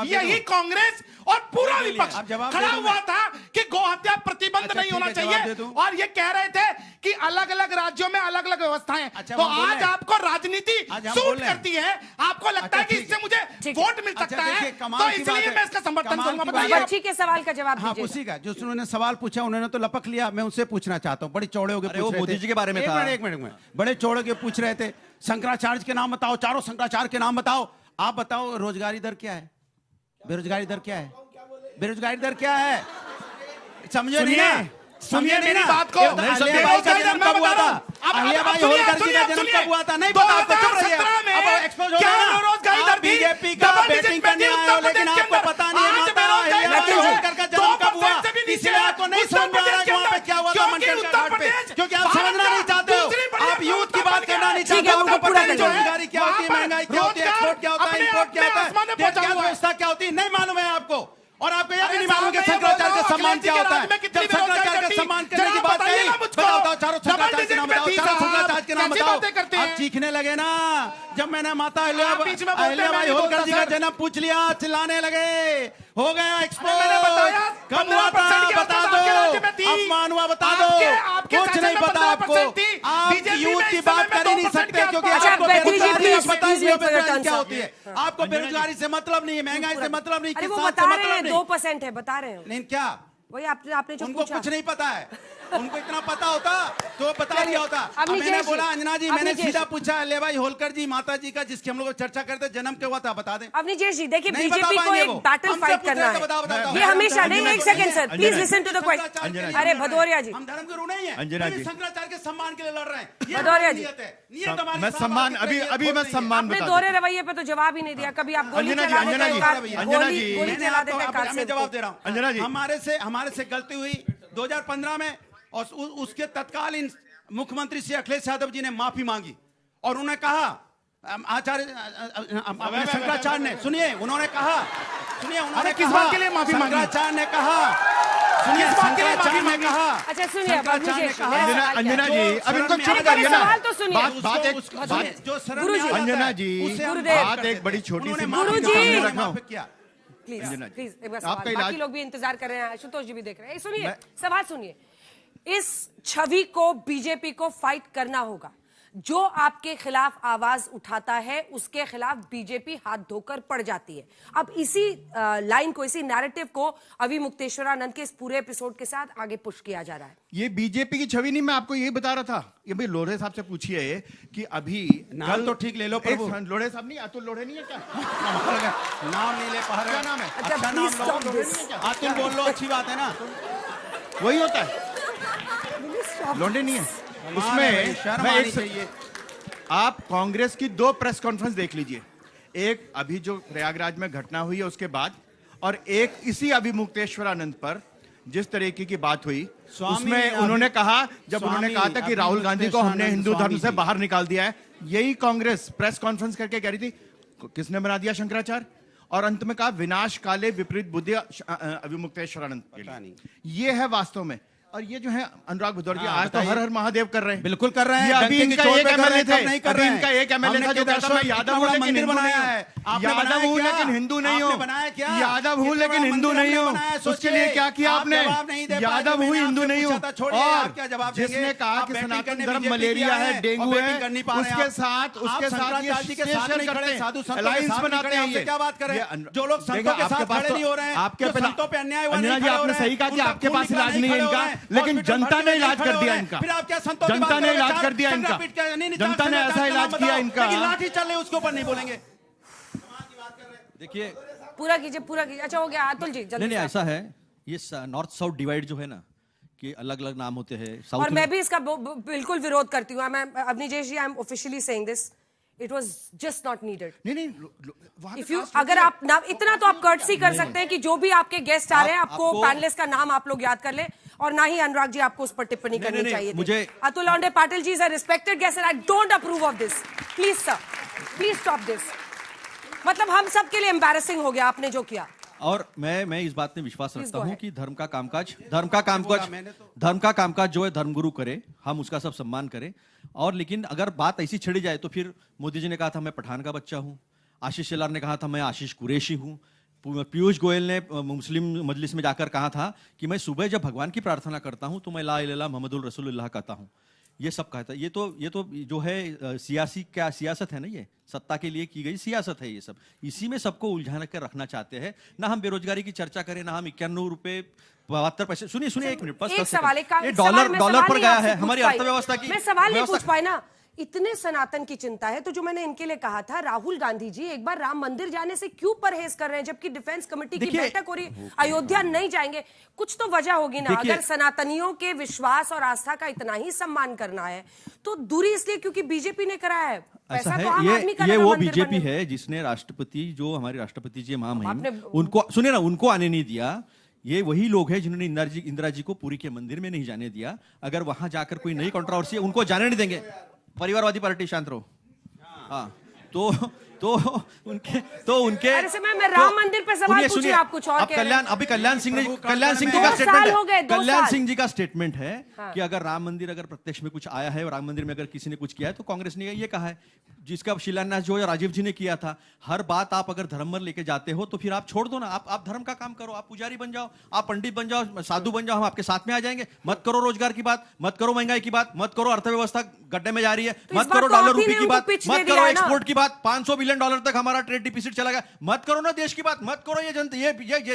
यही कांग्रेस और पूरा विपक्ष खड़ा हुआ था कि गो हत्या प्रतिबंध नहीं होना चाहिए, और ये कह रहे थे कि अलग अलग राज्यों में अलग अलग व्यवस्थाएं। तो आज आपको राजनीति सूट करती है, आपको लगता है कि इससे मुझे वोट मिल सकता है, तो इसलिए मैं इसका समर्थन करूंगा। बताइए बच्ची के सवाल का जवाब दीजिए। उसी का जो उन्होंने सवाल पूछा उन्होंने तो लपक लिया, मैं उनसे पूछना चाहता हूँ, बड़ी चौड़े हो गए, वो मोदी जी के बारे में था। एक मिनट बड़े चौड़े के पूछ रहे थे, शंकराचार्य के नाम बताओ, चारों शंकराचार्य के नाम बताओ। आप बताओ रोजगारी दर क्या है, बेरोजगारी दर क्या है, बेरोजगारी दर क्या है? समझो नहीं ना, सुनिए मेरी बात को। अहिल्याबाई का जन्म कब हुआ था? अहिल्याबाई होलकर जी का जन्म कब हुआ था? नहीं पता आपको, चुप रहिए। अब एक्सपोज हो गया ना, बीजेपी का बैटिंग करने आए हो, लेकिन आपको पता नहीं है माता अहिल्याबाई होलकर का जन्म कब हुआ, इसलिए आपको नहीं समझ में आ रहा है कि वहाँ पे क्या हुआ था मंडल का घाट पे, क्योंकि आप समझना नहीं चाहते हो, आप यूथ की बात करना नहीं चाहते हो, आपको पता नहीं बेरोजगारी क्या होती है, महंगाई क्या होती है, एक्सपोर्ट क्या होता है, इंपोर्ट क्या होता है, व्यवस्था क्या होती है, नहीं मालूम है आपको। और आपको यह भी नहीं मालूम कि शंकराचार्य का सम्मान क्या होता है। जब शंकराचार्य का सम्मान करने की बात कही, बताओ चारों शंकराचार्य के नाम बताओ, चारों शंकराचार्य के नाम बताओ। आप चीखने लगे ना, जब मैंने माता अहिल्याबाई होलकर जी का जन्म पूछ लिया, चिल्लाने लगे, हो गया एक्सपोज, कब हुआ था बता दो, अपमान हुआ बता दो, कुछ नहीं पता आपको, आप यूथ की बात कर ही नहीं सकते, क्योंकि आपको बेरोजगारी का पता ही नहीं क्या होती है, आपको बेरोजगारी से मतलब नहीं है, महंगाई से मतलब नहीं, किसान से मतलब नहीं। 2% है, बता रहे हैं। नहीं क्या वही आपने जो उनको कुछ नहीं पता है, उनको इतना पता होता तो बता दिया होता। अब मैंने बोला अंजना जी, मैंने सीधा पूछा अहिल्याबाई होलकर जी माता जी का, जिसकी हम लोग चर्चा करते जन्म क्या हुआ था, बता दें। अवनीश जी देखिए, बीजेपी को एक बैटल फाइट करना है, ये हमेशा नहीं। एक second sir, please listen to the question. अरे भदौरिया जी, हम धर्म गुरु नहीं है, अंजना जी शंकराचार्य के सम्मान के लिए लड़ रहे हैं। भदौरिया जी, मैं सम्मान अभी मैं सम्मान अपने दोहरे रवैये पे तो जवाब ही नहीं दिया। कभी आप गोली चला देते हैं, गोली चला देते हैं। मैं जवाब दे रहा हूँ। अंजना जी, हमारे से गलती हुई 2015 में, और उसके तत्कालीन मुख्यमंत्री श्री अखिलेश यादव जी ने माफी मांगी और उन्होंने कहा, आचार्य शंकराचार्य ने, सुनिए, उन्होंने कहा, सुनिए, उन्होंने किस बात के लिए माफी मांगी? शंकराचार्य ने कहा, सुनिए, शंकराचार्य ने कहा, अच्छा सुनिए, अंजना जी, अब इनको चुप करिए ना। बात एक जो अंजना जी, बात एक बड़ी छोटी सी प्लीज एक बार सवाल, बाकी लोग भी इंतजार कर रहे हैं, आशुतोष जी भी देख रहे हैं। सुनिए सवाल सुनिए, इस छवि को बीजेपी को फाइट करना होगा। जो आपके खिलाफ आवाज उठाता है उसके खिलाफ बीजेपी हाथ धोकर पड़ जाती है। अब इसी लाइन को, इसी नैरेटिव को अभी मुक्तेश्वरानंद के इस पूरे एपिसोड के साथ आगे पुश किया जा रहा है। ये बीजेपी की छवि नहीं, मैं आपको यही बता रहा था। ये भाई लोढ़े साहब से पूछिए कि अभी नाम तो ठीक ले लो प्रभु। लोढ़े साहब नहीं, अतुल लोढ़े नहीं है क्या? नाम नहीं ले पा रहे, क्या नाम है? अच्छा नाम लो, अतुल बोल लो, अच्छी बात है ना, वही होता है, लोढ़े नहीं है उसमें। आप कांग्रेस की 2 प्रेस कॉन्फ्रेंस देख लीजिए, एक अभी जो प्रयागराज में घटना हुई है उसके बाद, और एक इसी अभी मुक्तेश्वरानंद पर जिस तरीके की बात हुई, उसमें उन्होंने कहा, जब उन्होंने कहा था कि राहुल गांधी को हमने हिंदू धर्म से बाहर निकाल दिया है, यही कांग्रेस प्रेस कॉन्फ्रेंस करके कह रही थी किसने बना दिया शंकराचार्य, और अंत में कहा विनाश काले विपरीत बुद्धि अभी मुक्तेश्वरानंद के लिए। ये है वास्तव में। और ये जो है अनुराग भदौर जी आज तो हर हर महादेव कर रहे हैं, बिल्कुल कर रहे हैं। अभी इनका एक एमएलए थे, नहीं कर रहे हैं। इनका एक एमएलए था जो कहता मैं यादव हूं लेकिन हिंदू नहीं हूं, यादव हूं लेकिन हिंदू नहीं हूं, यादव हूं लेकिन हिंदू नहीं हूं। उसके लिए क्या किया आपने? यादव हूं हिंदू नहीं हूं। और जिसने कहा कि सनातन धर्म मलेरिया है, डेंगू है, उसके साथ अलायंस बनाते हैं। क्या बात करें, जो लोग संतों के साथ खड़े नहीं हो रहे हैं, आपके संतों पे अन्याय हुआ नहीं, आपने सही कहा कि आपके पास इलाज नहीं है इनका, लेकिन जनता ने इलाज कर दिया इनका। फिर आप क्या संतों की जनता बात ने करोगे? इलाज कर दिया इनका, जनता ने ऐसा इलाज किया इनका। लेकिन लाठी चल रही है उसके ऊपर नहीं बोलेंगे। देखिए पूरा कीजिए, पूरा कीजिए। अच्छा हो गया अतुल जी, जल्दी। नहीं ऐसा है, ये नॉर्थ साउथ डिवाइड जो है ना, कि अलग अलग नाम होते हैं। और मैं भी इसका बिल्कुल विरोध करती हूँ। मैं Avneesh ji, I am officially saying this, it was just not needed. नहीं, इफ यू, अगर आप नाम इतना तो आप कर्टसी कर सकते हैं कि जो भी आपके गेस्ट आ रहे हैं, आपको पैनलिस्ट का नाम आप लोग याद कर ले, और ना ही अनुराग जी आपको उस पर टिप्पणी करनी चाहिए थी। मुझे Atul Londhe Patil ji is a respected guest and I don't approve of this. Please sir, please stop this. मतलब हम सब के लिए एम्बैरेसिंग हो गया आपने जो किया। और मैं इस बात में विश्वास रखता हूं कि धर्म का कामकाज जो है धर्मगुरु करे, हम उसका सब सम्मान करें। और लेकिन अगर बात ऐसी छिड़ी जाए तो फिर मोदी जी ने कहा था मैं पठान का बच्चा हूं, आशीष शेलार ने कहा था मैं आशीष कुरैशी हूं, पीयूष गोयल ने मुस्लिम मजलिस में जाकर कहा था कि मैं सुबह जब भगवान की प्रार्थना करता हूं तो मैं ला इलाहा इल्लल्लाह मुहम्मदुर रसूलुल्लाह कहता हूं। ये सब कहता है। ये तो जो है सियासत है ना, ये सत्ता के लिए की गई सियासत है। ये सब इसी में सबको उलझा कर रखना चाहते हैं। ना हम बेरोजगारी की चर्चा करें, ना हम 91 रुपए 72 पैसे। सुनिए 1 मिनट, डॉलर पर गया है हमारी अर्थव्यवस्था की। मैं सवाल नहीं पूछ पाए ना, इतने सनातन की चिंता है तो जो मैंने इनके लिए कहा था, राहुल गांधी जी एक बार राम मंदिर जाने से क्यों परहेज कर रहे हैं जबकि डिफेंस कमेटी की बैठक हो रही है, अयोध्या नहीं जाएंगे? कुछ तो वजह होगी ना। अगर सनातनियों के विश्वास और आस्था का इतना ही सम्मान करना है तो दूरी इसलिए क्योंकि बीजेपी ने कराया है। पैसा तो आम आदमी का ये वो बीजेपी है जिसने राष्ट्रपति, जो हमारे राष्ट्रपति जी महामहिम, उनको सुने ना, उनको आने नहीं दिया। ये वही लोग हैं जिन्होंने इंदिरा जी को पुरी के मंदिर में नहीं जाने दिया। अगर वहां जाकर कोई नई कंट्रोवर्सी है उनको जाने नहीं देंगे। परिवारवादी पार्टी शांत रहो। हाँ, तो उनके अरे से मैं राम मंदिर पे सवाल पूछिए, आप कुछ और कह रहे हैं। अभी कल्याण सिंह जी का स्टेटमेंट है कि अगर राम मंदिर अगर प्रत्यक्ष में कुछ आया है और राम मंदिर में अगर किसी ने कुछ किया है तो कांग्रेस ने ये कहा है, जिसका शिलान्यास जो है राजीव जी ने किया था। हर बात आप अगर धर्म पर लेके जाते हो तो फिर आप छोड़ दो ना, आप धर्म का काम करो, आप पुजारी बन जाओ, आप पंडित बन जाओ, साधु बन जाओ, हम आपके साथ में आ जाएंगे। मत करो रोजगार की बात, मत करो महंगाई की बात, मत करो अर्थव्यवस्था गड्ढे में जा रही है, मत करो डॉलर रुपये की बात, मत करो एक्सपोर्ट की बात, $500 बिलियन तक हमारा ट्रेड डिफिसिट चला गया, मत करो ना देश की बात, मत करो ये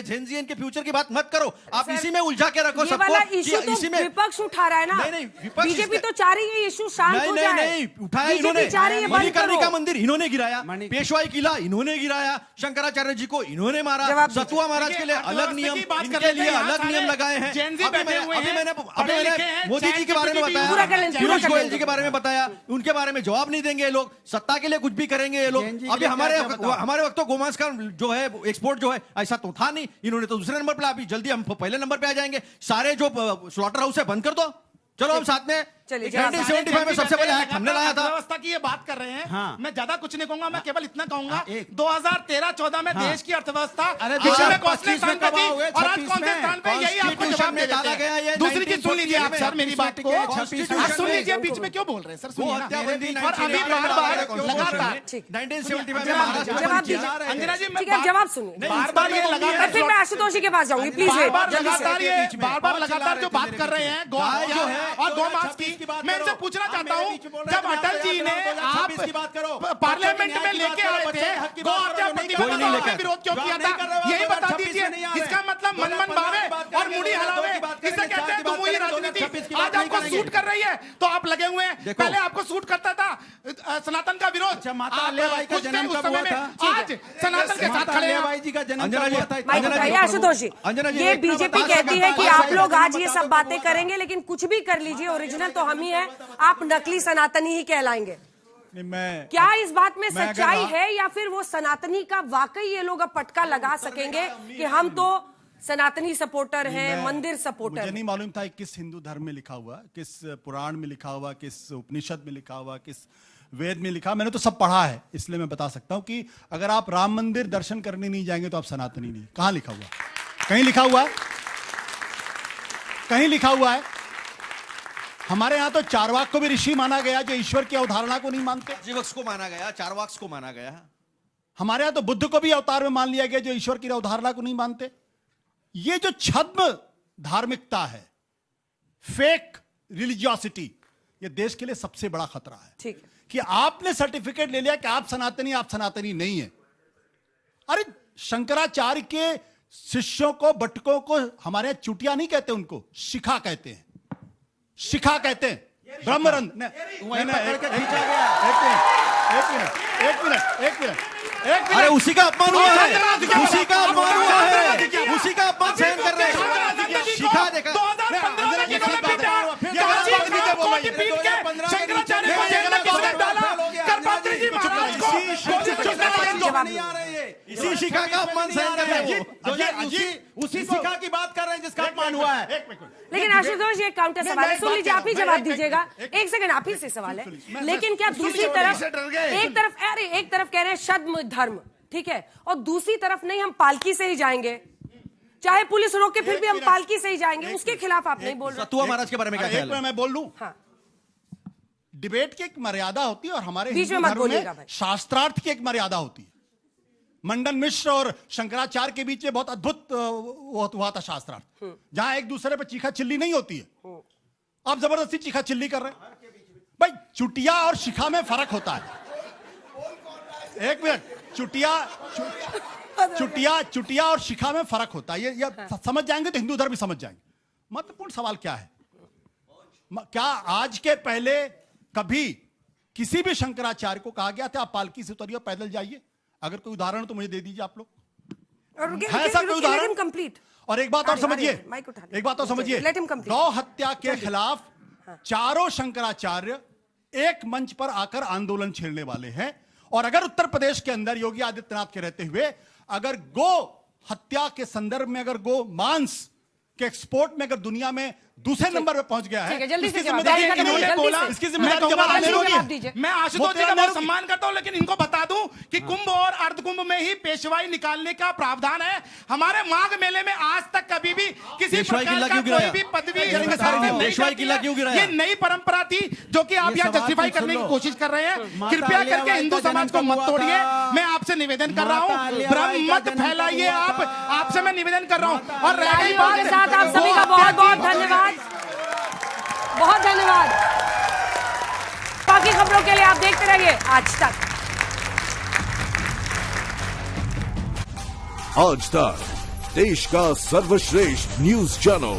जेनजी के फ्यूचर की बात मत करो। आप इसी में उलझा के रखो सबको। इसी में विपक्ष उठा रहा है ना। नहीं, बीजेपी तो चाह रही है इशू शांत हो जाए। नहीं उठाया इन्होंने, मणिकर्णिका मंदिर इन्होंने गिराया, पेशवाई किला इन्होंने गिराया, शंकराचार्य जी को इन्होंने मारा, सतुआ महाराज के लिए अलग नियम, इनके लिए अलग नियम लगाए हैं। अभी मैंने मोदी जी के बारे में बताया, पीयूष गोयल जी के बारे में बताया, उनके बारे में जवाब नहीं देंगे ये लोग, सत्ता के लिए कुछ भी करेंगे ये लोग। अभी हमारे वक्त तो गोमांस का जो है एक्सपोर्ट जो है ऐसा तो था नहीं, इन्होंने तो दूसरे नंबर पर, अभी जल्दी हम पहले नंबर पे आ जाएंगे। सारे जो स्लॉटर हाउस है बंद कर दो, चलो हम साथ में 1975 में सबसे पहले एक्ट हमने लाया था। व्यवस्था की ये बात कर रहे हैं। हाँ। मैं ज्यादा कुछ नहीं कहूंगा, मैं केवल इतना कहूंगा 2013-14 में देश की अर्थव्यवस्था अरे पिछले 25 में कब आओगे? और आज कौन से स्थान पे, यही आपको जवाब दे डाला गया देते ये। हैं। दूसरी चीज सुन लीजिए आप सर मेरी बात को, आप सुन लीजिए, बीच में क्यों बोल रहे हैं सर, सुनिए ना। और अभी बार-बार लगातार 1975 में जवाब दीजिए अंजना जी, ठीक है, जवाब सुनिए। बार-बार ये लगातार, फिर मैं आशुतोष जी के पास जाऊंगी, प्लीज। बार-बार लगातार जो बात कर रहे हैं गौ और गौ मांस की, मैं इनसे पूछना चाहता हूँ, जब अटल जी ने आप पार्लियामेंट में लेके आए थे गौ हत्या प्रतिबंध का आपने विरोध क्यों किया था, यही बता दीजिए। इसका मतलब मनमन भावे और मुड़ी हलावे, इसे कहते हैं तुम राजनीति। आज आपको सूट कर रही है तो आप लगे हुए हैं, पहले आपको सूट करता था सनातन का विरोध। कुछ थे उस समय में, आज सनातन के साथ खड़े हैं। जी का जन्म आशुतोष जी, ये बीजेपी कहती है कि आप लोग आज ये सब बातें करेंगे, लेकिन कुछ भी कर लीजिए, ओरिजिनल तो हम ही है, आप नकली सनातनी ही कहलाएंगे। क्या इस बात में सच्चाई है, या फिर वो सनातनी का वाकई ये लोग अब पटका लगा सकेंगे कि हम तो सनातनी सपोर्टर हैं, मंदिर सपोर्टर? मुझे नहीं मालूम था किस हिंदू धर्म में लिखा हुआ, किस पुराण में लिखा हुआ, किस उपनिषद में लिखा हुआ, किस वेद में लिखा। मैंने तो सब पढ़ा है, इसलिए मैं बता सकता हूं कि अगर आप राम मंदिर दर्शन करने नहीं जाएंगे तो आप सनातनी नहीं। कहां लिखा हुआ? कहीं लिखा हुआ है? कहीं लिखा हुआ है? हमारे यहां तो चारवाक को भी ऋषि माना गया, जो ईश्वर की अवधारणा को नहीं मानते। जीवक्स को माना गया, चारवाक्स को माना गया। हमारे यहां तो बुद्ध को भी अवतार में मान लिया गया, जो ईश्वर की अवधारणा को नहीं मानते। ये जो छद्म धार्मिकता है, फेक रिलीजियोसिटी, ये देश के लिए सबसे बड़ा खतरा है। ठीक कि आपने सर्टिफिकेट ले लिया कि आप सनातनी नहीं है। अरे शंकराचार्य के शिष्यों को, बटकों को हमारे यहां चुटिया नहीं कहते, उनको शिखा कहते हैं। शिखा कहते हैं। ब्रह्मरंध एक अरे उसी का अपमान हुआ है, उसी का अपमान हुआ है, उसी का अपमान सहन कर रहे हैं। शिखा देखा इसी शिखा का अपमान सहन कर रहे हैं, उसी शिखा की बात कर रहे हैं जिसका अपमान हुआ है। लेकिन आशुतोष ये काउंटर सवाल है, सुन लीजिए, आप ही जवाब दीजिएगा। एक सेकंड, आप ही से सवाल है। लेकिन क्या दूसरी तरफ, एक तरफ कह रहे हैं छद्म धर्म, ठीक है, और दूसरी तरफ नहीं, हम पालकी से ही जाएंगे, चाहे पुलिस रोके फिर भी हम पालकी से ही जाएंगे, उसके खिलाफ आप नहीं बोल रहे। सतुआ महाराज के बारे में क्या ख्याल है? मैं बोल लूं। हाँ। डिबेट की एक मर्यादा होती है और हमारे बीच में हिंदू मत धर्म बोलिएगा में भाई। शास्त्रार्थ की एक मर्यादा होती है। मंडन मिश्र और शंकराचार्य के बीच में बहुत अद्भुत हुआ था शास्त्रार्थ, जहां एक दूसरे पर चीखा चिल्ली नहीं होती है। आप जबरदस्ती चीखा चिल्ली कर रहे हैं। भाई चुटिया और शिखा में फर्क होता है। एक मिनट, चुटिया और शिखा में फर्क होता है। ये समझ जाएंगे तो हिंदू धर्म भी समझ जाएंगे। महत्वपूर्ण सवाल क्या है? क्या आज के पहले कभी किसी भी शंकराचार्य को कहा गया था आप पालकी से उतरिए, पैदल जाइए? अगर कोई उदाहरण तो मुझे दे दीजिए आप लोग। है ऐसा कोई उदाहरण? कंप्लीट। और एक बात और समझिए, एक बात और समझिए, गौ हत्या के खिलाफ चारों शंकराचार्य एक मंच पर आकर आंदोलन छेड़ने वाले हैं। और अगर उत्तर प्रदेश के अंदर योगी आदित्यनाथ के रहते हुए अगर गो हत्या के संदर्भ में, अगर गो मांस के एक्सपोर्ट में अगर दुनिया में दूसरे नंबर पे पहुंच गया है, इसकी जिम्मेदारी इन्होंने बोला, इसकी जिम्मेदारी मैं आशुतोष जी का बहुत सम्मान करता हूं, लेकिन इनको बता दूं कि कुंभ और अर्धकुंभ में ही पेशवाई निकालने का प्रावधान है। हमारे माघ मेले में आज तक कभी भी किसी प्रकार का कोई भी पदवी, ये नई परंपरा थी जो कि आप यहाँ जस्टिफाई करने की कोशिश कर रहे हैं। कृपया करके हिंदू समाज को मत तोड़िए, मैं आपसे निवेदन कर रहा हूँ, भ्रम मत फैलाइए। आपसे मैं निवेदन कर रहा हूँ। और रह गई बात, आप सभी का बहुत बहुत धन्यवाद, बहुत धन्यवाद। बाकी खबरों के लिए आप देखते रहिए आज तक। आज तक, देश का सर्वश्रेष्ठ न्यूज चैनल।